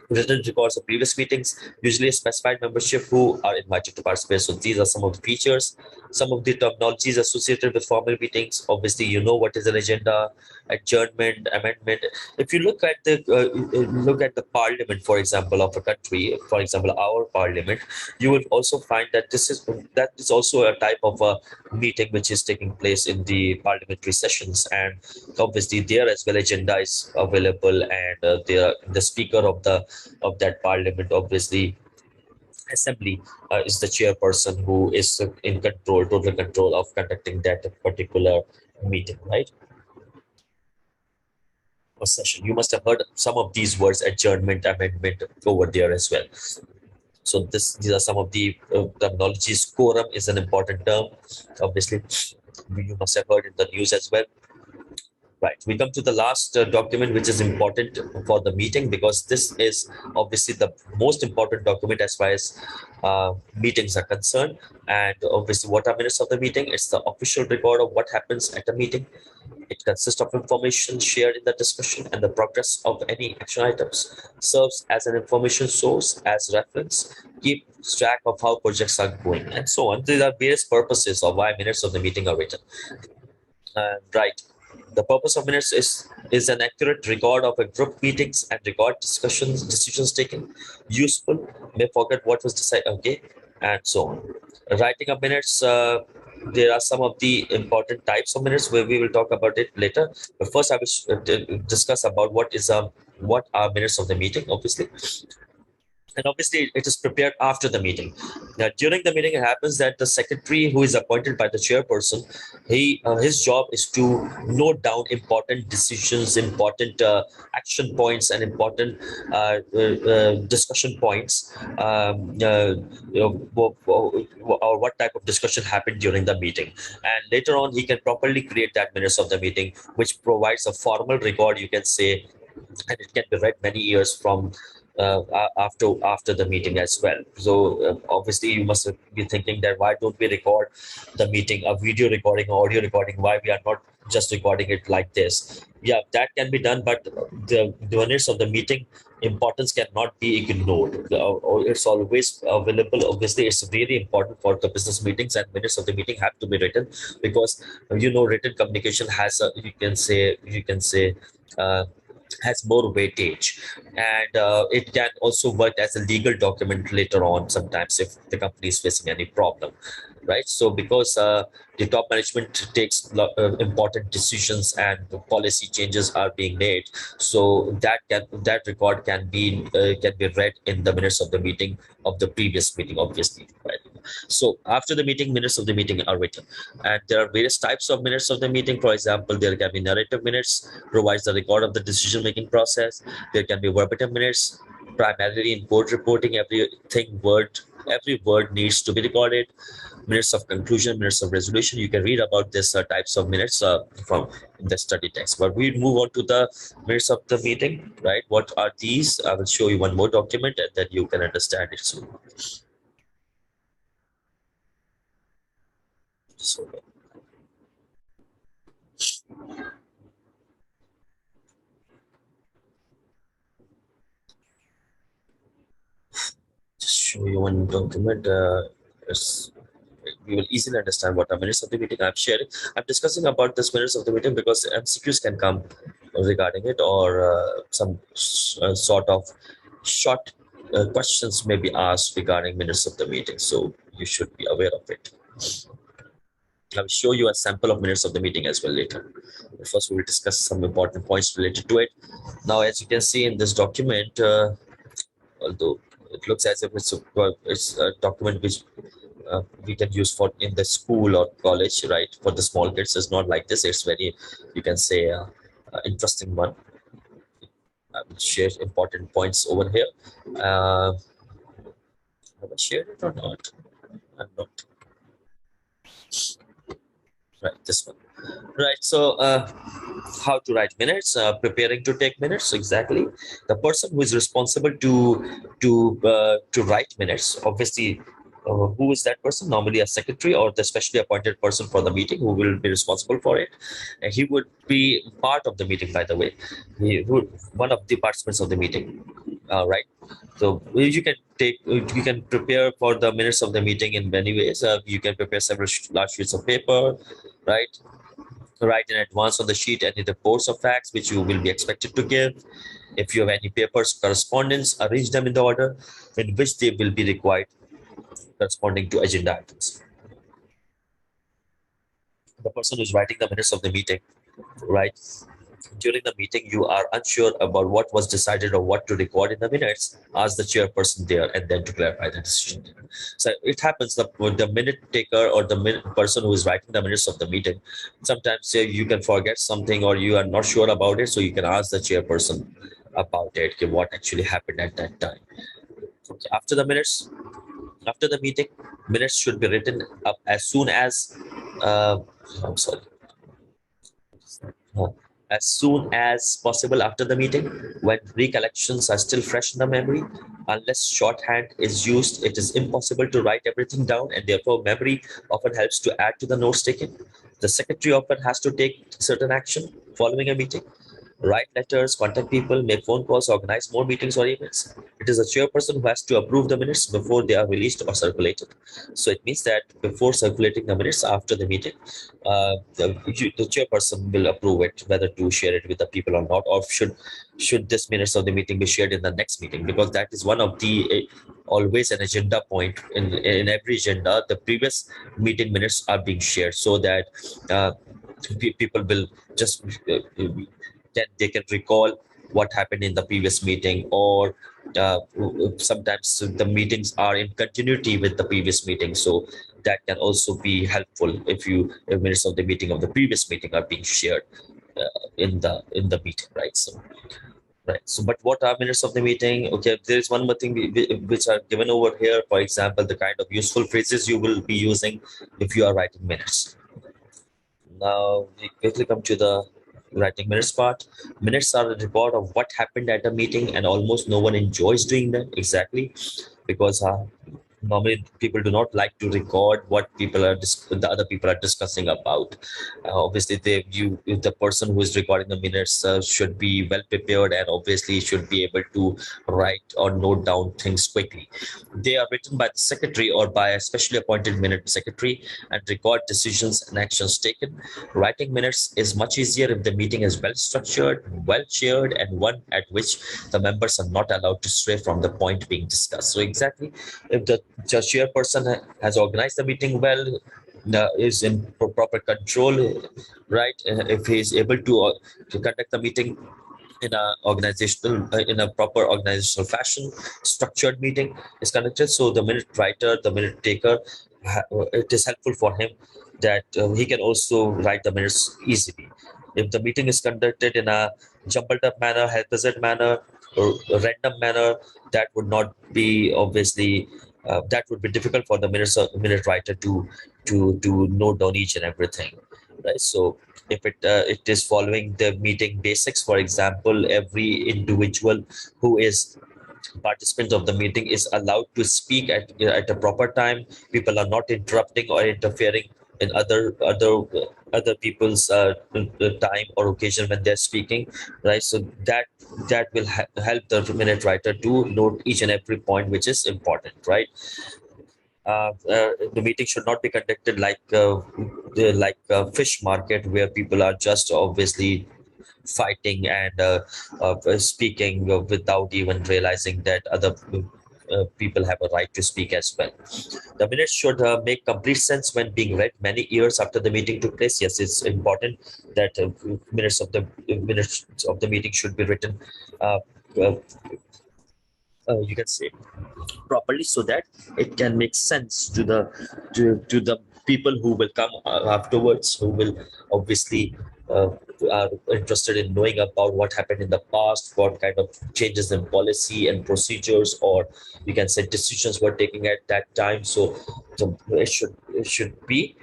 written records of previous meetings, usually a specified membership who are invited to participate. So these are some of the features, some of the terminologies associated with formal meetings. Obviously, you know what is an agenda, adjournment, amendment. If you look at the parliament, for example, of a country, for example, our parliament, you will also find that that is also a type of a meeting which is taking place in the parliamentary sessions, and obviously there as well agenda is available, and the speaker of that parliament, obviously assembly, is the chairperson who is in control, total control of conducting that particular meeting, right? Or session. You must have heard some of these words: adjournment, amendment, over there as well. So these are some of the terminologies. Quorum is an important term. Obviously, you must have heard in the news as well. Right. We come to the last document, which is important for the meeting, because this is obviously the most important document as far as meetings are concerned. And obviously, what are minutes of the meeting? It's the official record of what happens at a meeting. It consists of information shared in the discussion and the progress of any action items. Serves as an information source, as reference, keep track of how projects are going, and so on. These are various purposes of why minutes of the meeting are written. Right. The purpose of minutes is an accurate record of a group meetings and record discussions, decisions taken. Useful, may forget what was decided. Okay, and so on. Writing of minutes. There are some of the important types of minutes where we will talk about it later. But first, I will discuss about what are minutes of the meeting. Obviously, and obviously it is prepared after the meeting. Now, during the meeting, it happens that the secretary, who is appointed by the chairperson, his job is to note down important decisions, important action points, and important discussion points, or what type of discussion happened during the meeting. And later on, he can properly create that minutes of the meeting, which provides a formal record, you can say, and it can be read many years from after the meeting as well. So obviously you must be thinking that why don't we record the meeting, a video recording, audio recording? Why we are not just recording it like this? Yeah, that can be done, but the minutes of the meeting importance cannot be ignored. It's always available. Obviously, it's really important for the business meetings, and minutes of the meeting have to be written because written communication has a, you can say. Has more weightage, and it can also work as a legal document later on sometimes if the company is facing any problem, right? So because the top management takes important decisions and the policy changes are being made, so that record can be read in the minutes of the meeting of the previous meeting, obviously, right? So after the meeting, minutes of the meeting are written, and there are various types of minutes of the meeting. For example, there can be narrative minutes, provides the record of the decision making process. There can be verbatim minutes, primarily in court reporting. Every word needs to be recorded. Minutes of conclusion, minutes of resolution. You can read about this types of minutes from the study text. But we move on to the minutes of the meeting, right? What are these? I will show you one more document and then you can understand it soon. So just show you one document. We will easily understand what are minutes of the meeting I'm sharing. I'm discussing about this minutes of the meeting because MCQs can come regarding it, or some sort of short questions may be asked regarding minutes of the meeting. So you should be aware of it. I will show you a sample of minutes of the meeting as well later. But first, we will discuss some important points related to it. Now, as you can see in this document, although it looks as if it's a document which we can use for in the school or college, right? For the small kids, it's not like this. It's very, you can say, interesting one. I will share important points over here. Have I shared it or not? I'm not. Right, this one. Right. So, how to write minutes? Preparing to take minutes. Exactly. The person who is responsible to write minutes. Obviously, who is that person? Normally, a secretary or the specially appointed person for the meeting who will be responsible for it. And he would be part of the meeting. By the way, he would one of the participants of the meeting. Right. So you can prepare for the minutes of the meeting in many ways. You can prepare several large sheets of paper, right? Write in advance on the sheet any reports or facts which you will be expected to give. If you have any papers, correspondence, arrange them in the order in which they will be required, corresponding to agenda items. The person who is writing the minutes of the meeting, right? During the meeting, you are unsure about what was decided or what to record in the minutes, ask the chairperson there and then to clarify the decision. So it happens that with the minute taker or the person who is writing the minutes of the meeting, sometimes say you can forget something or you are not sure about it, so you can ask the chairperson about it, okay, what actually happened at that time. Okay, after the meeting, minutes should be written up as soon as, I'm sorry, uh, as soon as possible after the meeting when recollections are still fresh in the memory. Unless shorthand is used, it is impossible to write everything down, and therefore memory often helps to add to the notes taken. The secretary often has to take certain action following a meeting, write letters, contact people, make phone calls, organize more meetings or events. It is a chairperson who has to approve the minutes before they are released or circulated. So it means that before circulating the minutes after the meeting, the chairperson will approve it, whether to share it with the people or not, or should this minutes of the meeting be shared in the next meeting, because that is one of the always an agenda point in every agenda. The previous meeting minutes are being shared so that people will just then they can recall what happened in the previous meeting, or uh, sometimes the meetings are in continuity with the previous meeting, so that can also be helpful if minutes of the meeting of the previous meeting are being shared in the meeting, right? So right. So, but what are minutes of the meeting? Okay, there is one more thing which are given over here. For example, the kind of useful phrases you will be using if you are writing minutes. Now we quickly come to the writing minutes part. Minutes are a record of what happened at a meeting, and almost no one enjoys doing them exactly because normally people do not like to record what the other people are discussing about. Obviously, the person who is recording the minutes should be well prepared and obviously should be able to write or note down things quickly. They are written by the secretary or by a specially appointed minute secretary and record decisions and actions taken. Writing minutes is much easier if the meeting is well structured, well chaired, and one at which the members are not allowed to stray from the point being discussed. So exactly, if the chairperson has organized the meeting well, is in proper control, right? If he is able to conduct the meeting in a proper organizational fashion, structured meeting is conducted. So the minute writer, the minute taker, it is helpful for him that he can also write the minutes easily. If the meeting is conducted in a jumbled up manner, haphazard manner, or a random manner, that would not be obviously that would be difficult for the minute writer to note down each and everything, right? So if it is following the meeting basics, for example, every individual who is participant of the meeting is allowed to speak at a proper time. People are not interrupting or interfering in other people's time or occasion when they're speaking, right? So that will help the minute writer to note each and every point which is important, right? The meeting should not be conducted like a fish market where people are just obviously fighting and speaking without even realizing that other people have a right to speak as well. The minutes should make complete sense when being read many years after the meeting took place. Yes, it's important that minutes of the meeting should be written. Uh, uh, you can say properly so that it can make sense to the people who will come afterwards, who will obviously uh, are interested in knowing about what happened in the past, what kind of changes in policy and procedures, or you can say decisions were taken at that time. So it should be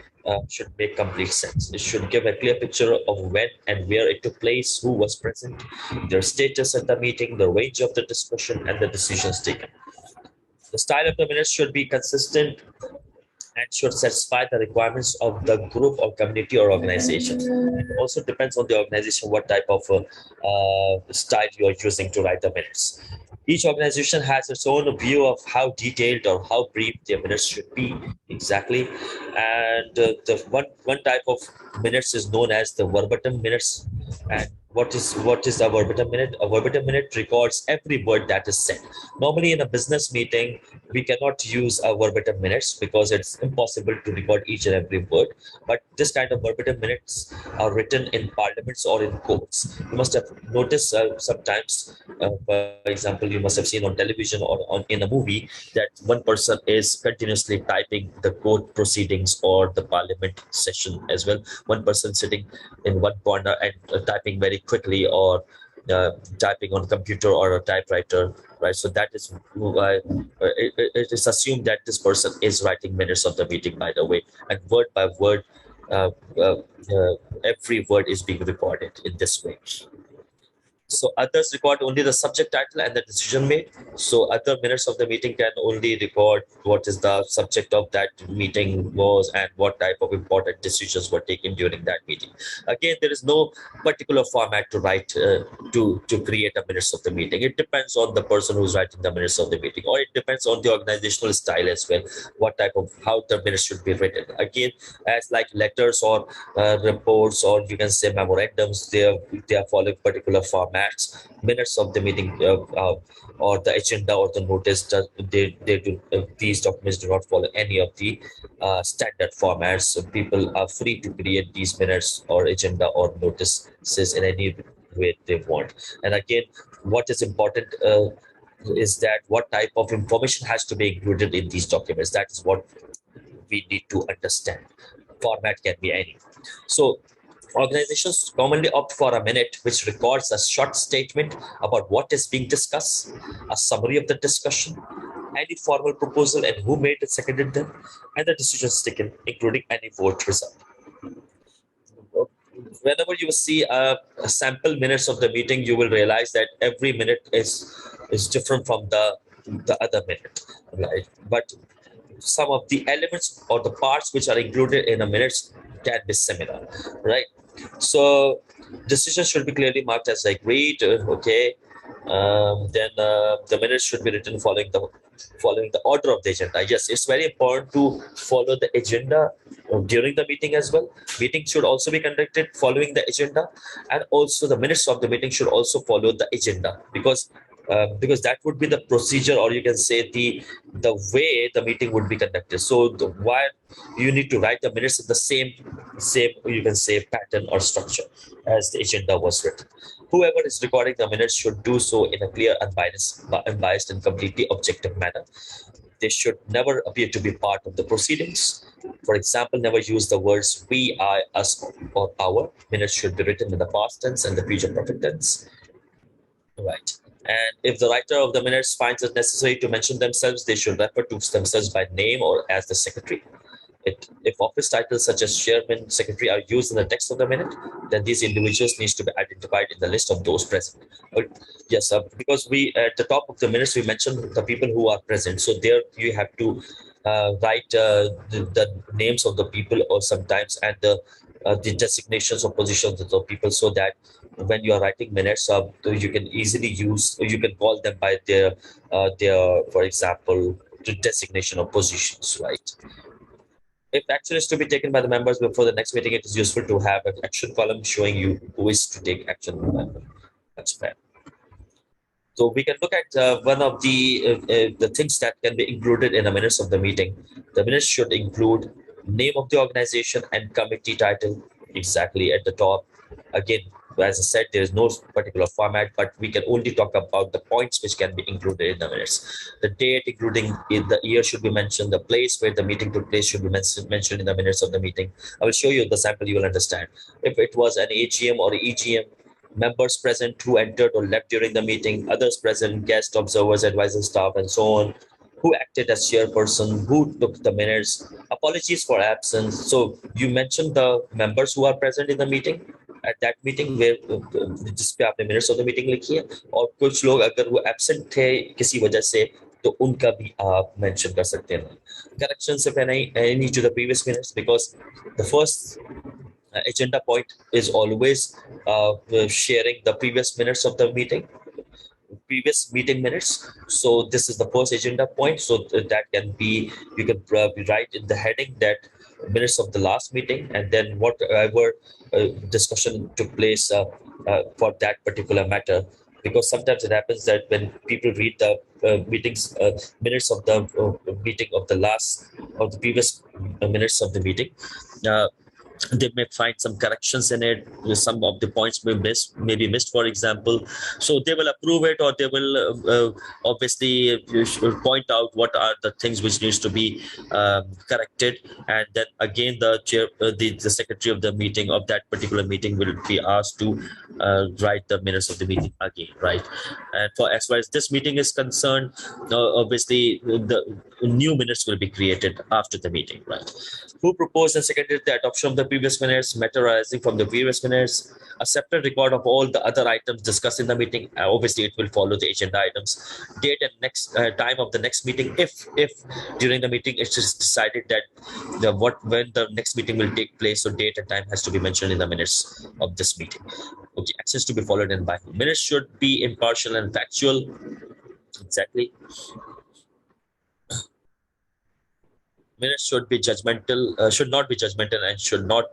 should make complete sense. It should give a clear picture of when and where it took place, who was present, their status at the meeting, the range of the discussion, and the decisions taken. The style of the minutes should be consistent and should satisfy the requirements of the group or community or organization. It also depends on the organization what type of style you are using to write the minutes. Each organization has its own view of how detailed or how brief their minutes should be exactly, and the one type of minutes is known as the verbatim minutes. And what is a verbatim minute? A verbatim minute records every word that is said. Normally, in a business meeting, we cannot use a verbatim minutes because it's impossible to record each and every word. But this kind of verbatim minutes are written in parliaments or in courts. You must have noticed sometimes, for example, you must have seen on television or in a movie that one person is continuously typing the court proceedings or the parliament session as well. One person sitting in one corner and typing very quickly, or typing on computer or a typewriter, right? So that is why it is assumed that this person is writing minutes of the meeting, by the way, and word by word, uh, uh, every word is being recorded in this way. So others record only the subject title and the decision made. So other minutes of the meeting can only record what is the subject of that meeting was and what type of important decisions were taken during that meeting. Again, there is no particular format to write to create a minutes of the meeting. It depends on the person who's writing the minutes of the meeting, or it depends on the organizational style as well. What type of how the minutes should be written. Again, as like letters or reports, or you can say memorandums, they are following particular formats. Minutes of the meeting or the agenda or the notice, they do these documents do not follow any of the standard formats. So people are free to create these minutes or agenda or notices in any way they want. And again, what is important is that what type of information has to be included in these documents. That is what we need to understand. Format can be any. So organizations commonly opt for a minute which records a short statement about what is being discussed, a summary of the discussion, any formal proposal and who made and seconded them, and the decisions taken, including any vote result. whenever you see a sample minutes of the meeting, you will realize that every minute is different from the other minute, right? But some of the elements or the parts which are included in a minutes can be similar, right? So decisions should be clearly marked as agreed. Okay. Then the minutes should be written following the order of the agenda. Yes, it's very important to follow the agenda during the meeting as well. Meeting should also be conducted following the agenda, and also the minutes of the meeting should also follow the agenda, because that would be the procedure, or you can say the way the meeting would be conducted. So why you need to write the minutes in the same you can say pattern or structure as the agenda was written. Whoever is recording the minutes should do so in a clear, unbiased and completely objective manner. They should never appear to be part of the proceedings. For example, never use the words we, I, us, or our. Minutes should be written in the past tense and the future perfect tense. Right. And if the writer of the minutes finds it necessary to mention themselves, they should refer to themselves by name or as the secretary. If office titles such as chairman, secretary are used in the text of the minute, then these individuals needs to be identified in the list of those present. Yes, because we at the top of the minutes we mentioned the people who are present. So there you have to write the names of the people, or sometimes and the designations or positions of the people, so that when you are writing minutes, you can easily use, you can call them by their for example, the designation of positions, right? If action is to be taken by the members before the next meeting, it is useful to have an action column showing you who is to take action. That's fair. So we can look at one of the things that can be included in the minutes of the meeting. The minutes should include name of the organization and committee title exactly at the top. Again, as I said, there is no particular format, but we can only talk about the points which can be included in the minutes. The date, including the year, should be mentioned. The place where the meeting took place should be mentioned in the minutes of the meeting. I will show you the sample, you will understand. If it was an AGM or EGM, members present who entered or left during the meeting, others present, guests, observers, advisors, staff, and so on, who acted as chairperson, who took the minutes, apologies for absence. So you mentioned the members who are present in the meeting, at that meeting where जिस पे आपने minutes of the meeting लिखी है, और कुछ लोग अगर वो absent थे किसी वजह से, तो उनका भी आप mention कर सकते हैं. Corrections if any to the previous minutes, because the first agenda point is always sharing the previous minutes of the meeting, previous meeting minutes. So this is the first agenda point. So that can be, you can write in the heading that minutes of the last meeting, and then whatever discussion took place for that particular matter. Because sometimes it happens that when people read the minutes of the meeting of the last or the previous minutes of the meeting, they may find some corrections in it. Some of the points may be missed, for example. So they will approve it, or they will obviously point out what are the things which needs to be corrected. And then again, the chair, the secretary of the meeting of that particular meeting will be asked to write the minutes of the meeting again, right? And for as far as this meeting is concerned, obviously the new minutes will be created after the meeting, right? Who proposed and seconded the adoption of the previous minutes, matter arising from the previous minutes, a separate record of all the other items discussed in the meeting. Obviously, it will follow the agenda items. Date and next time of the next meeting, if during the meeting it's just decided that when the next meeting will take place, so date and time has to be mentioned in the minutes of this meeting. Okay, actions to be followed in by minutes should be impartial and factual. Exactly. Minutes should not be judgmental, and should not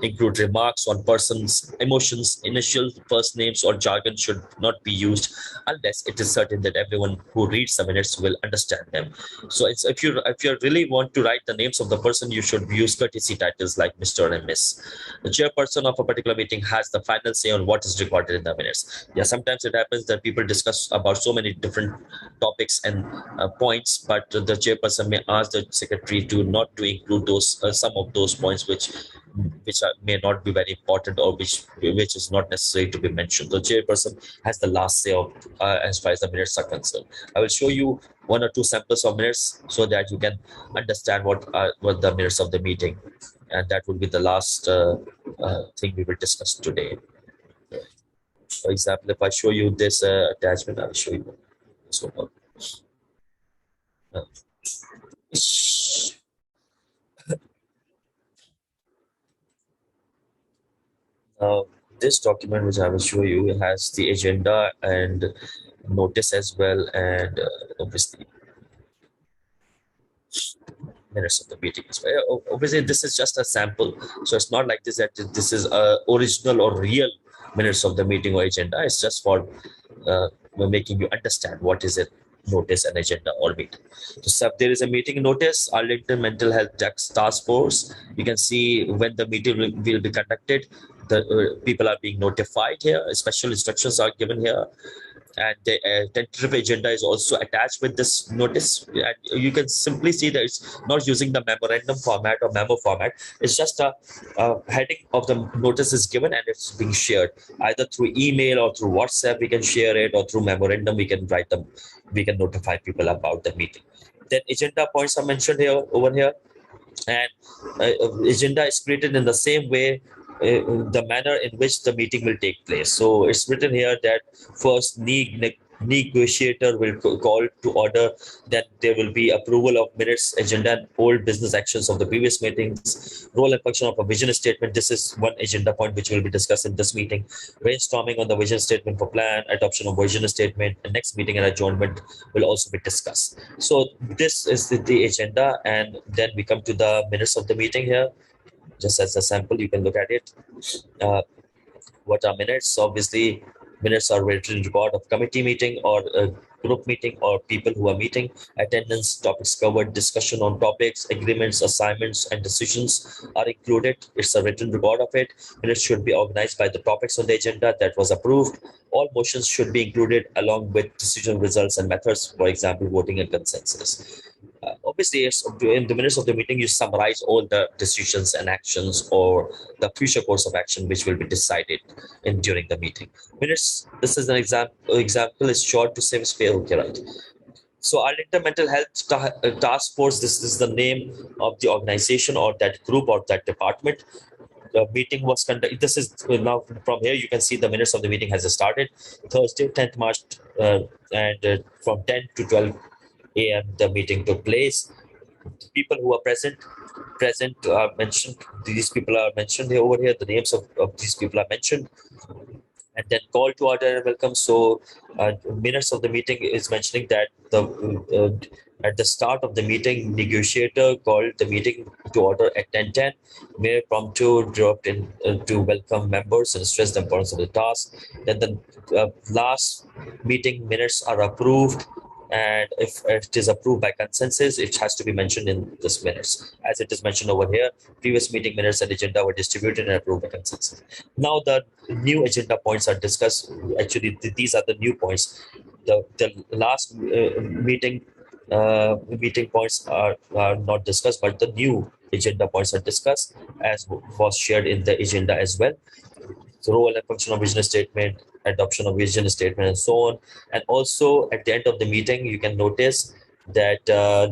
include remarks on persons' emotions. Initial first names or jargon should not be used unless it is certain that everyone who reads the minutes will understand them. So it's, if you really want to write the names of the person, you should use courtesy titles like Mr. and Miss. The chairperson of a particular meeting has the final say on what is recorded in the minutes. Yeah, sometimes it happens that people discuss about so many different topics and points, but the chairperson may ask the secretary to not to include those some of those points which may not be very important, or which is not necessary to be mentioned. The chairperson has the last say of as far as the minutes are concerned. I will show you one or two samples of minutes so that you can understand what the minutes of the meeting and that would be the last thing we will discuss today. For example, if I show you this attachment, I'll show you this one. Uh, Now, this document, which I will show you, has the agenda and notice as well, and obviously minutes of the meeting as well. Obviously, this is just a sample, so it's not like this that this is original or real minutes of the meeting or agenda. It's just for uh, making you understand what is it notice and agenda or meeting. So if there is a meeting notice, Arlington Mental Health Task Force, you can see when the meeting will be conducted. The people are being notified here. Special instructions are given here, and the tentative agenda is also attached with this notice. And you can simply see that it's not using the memorandum format or memo format. It's just a heading of the notice is given and it's being shared either through email or through WhatsApp. We can share it, or through memorandum we can write them. We can notify people about the meeting. Then agenda points are mentioned here over here, and agenda is created in the same way, the manner in which the meeting will take place. So it's written here that first negotiator will call to order, then there will be approval of minutes, agenda, and old business actions of the previous meetings, role and function of a vision statement. This is one agenda point which will be discussed in this meeting. Brainstorming on the vision statement for plan, adoption of vision statement, and next meeting and adjournment will also be discussed. So this is the agenda, and then we come to the minutes of the meeting here. Just as a sample, you can look at it. Uh, what are minutes? Obviously, minutes are written record of committee meeting or a group meeting or people who are meeting. Attendance, topics covered, discussion on topics, agreements, assignments, and decisions are included. It's a written record of it. Minutes should be organized by the topics on the agenda that was approved. All motions should be included along with decision results and methods, for example, voting and consensus. Obviously, in the minutes of the meeting, you summarize all the decisions and actions or the future course of action which will be decided in during the meeting. Minutes. This is an example. Example is short to save space. Okay, right. So Arlington Mental Health Task Force. This is the name of the organization or that group or that department. The meeting was conducted. This is now from here. You can see the minutes of the meeting has started Thursday, 10th March, and from 10 to 12 a.m. the meeting took place. People who are present are mentioned. These people are mentioned here over here. The names of these people are mentioned, and then call to order and welcome. So minutes of the meeting is mentioning that the at the start of the meeting, negotiator called the meeting to order at 10:10. Mayor Prompto dropped in to welcome members and stress the importance of the task. Then the last meeting minutes are approved, and if it is approved by consensus, it has to be mentioned in this minutes. As it is mentioned over here, previous meeting minutes and agenda were distributed and approved by consensus. Now the new agenda points are discussed. Actually, these are the new points. The last meeting points are not discussed, but the new agenda points are discussed as was shared in the agenda as well. So role and function of vision statement, adoption of vision statement, and so on. And also at the end of the meeting, you can notice that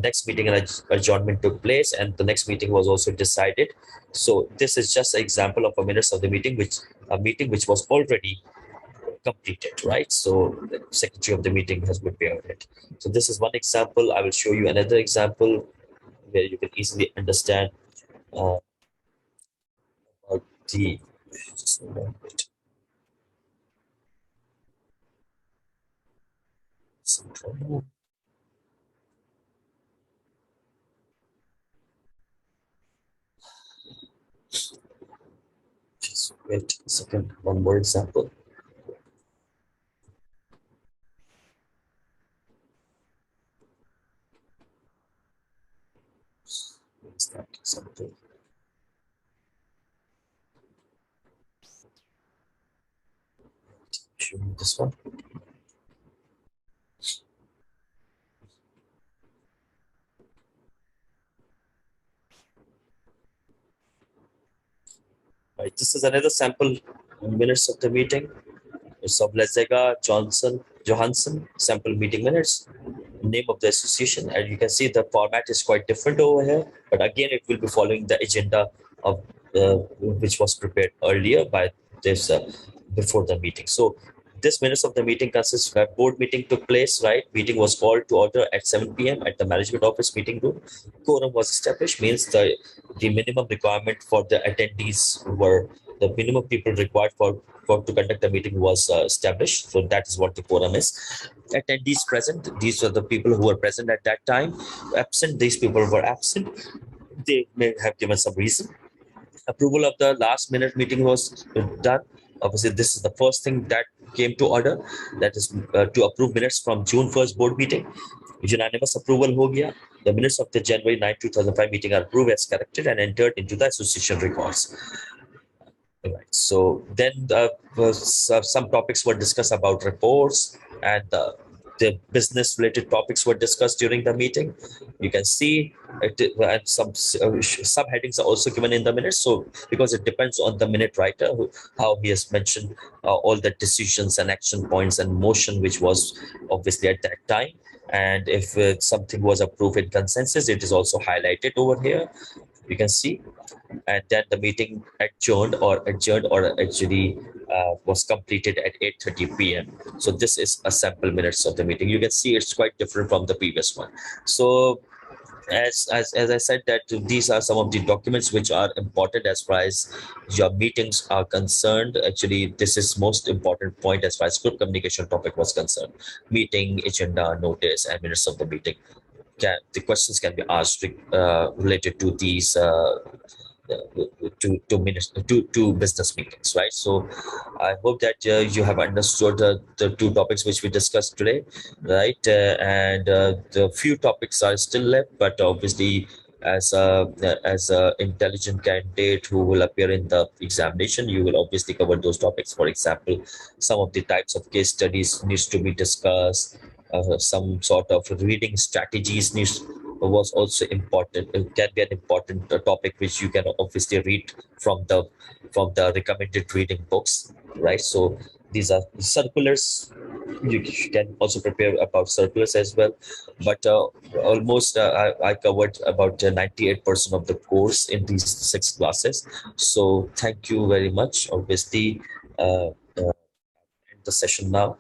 next meeting and adjournment took place, and the next meeting was also decided. So this is just an example of a minutes of the meeting, which was already completed, right? So the secretary of the meeting has prepared it. So this is one example. I will show you another example where you can easily understand about the. Just a moment. Just wait a second. One more example. Is that something? Show me this one. Right. This is another sample minutes of the meeting. It's of Lezega Johansson sample meeting minutes, name of the association, and you can see the format is quite different over here. But again, it will be following the agenda of which was prepared earlier by this before the meeting. So this minutes of the meeting consists where board meeting took place, right? Meeting was called to order at 7 p.m. at the management office meeting room. Quorum was established, means the minimum requirement for the attendees were the minimum people required for to conduct the meeting was established. So that is what the quorum is. Attendees present, these are the people who were present at that time. Absent, these people were absent. They may have given some reason. Approval of the last minute meeting was done. Obviously, this is the first thing that came to order. That is to approve minutes from June 1st board meeting. Unanimous approval ho gaya. The minutes of the January 9, 2005 meeting are approved as corrected and entered into the association records. Right. So then some topics were discussed about reports, and the business related topics were discussed during the meeting. You can see it, and some subheadings are also given in the minutes. So because it depends on the minute writer how he has mentioned all the decisions and action points and motion which was obviously at that time. And if something was approved in consensus, it is also highlighted over here. You can see, and then the meeting adjourned or actually was completed at 8:30 p.m. So this is a sample minutes of the meeting. You can see it's quite different from the previous one. So as I said, that these are some of the documents which are important as far as your meetings are concerned. Actually, this is most important point as far as group communication topic was concerned. Meeting agenda, notice, and minutes of the meeting. The questions can be asked related to these to business meetings, right? So I hope that you have understood the two topics which we discussed today, right? And the few topics are still left, but obviously as a intelligent candidate who will appear in the examination, you will obviously cover those topics. For example, some of the types of case studies needs to be discussed. Some sort of reading strategies needs was also important. It can be an important topic which you can obviously read from the recommended reading books, right? So these are circulars. You can also prepare about circulars as well. But almost I covered about 98% of the course in these 6 classes. So thank you very much. Obviously, end the session now.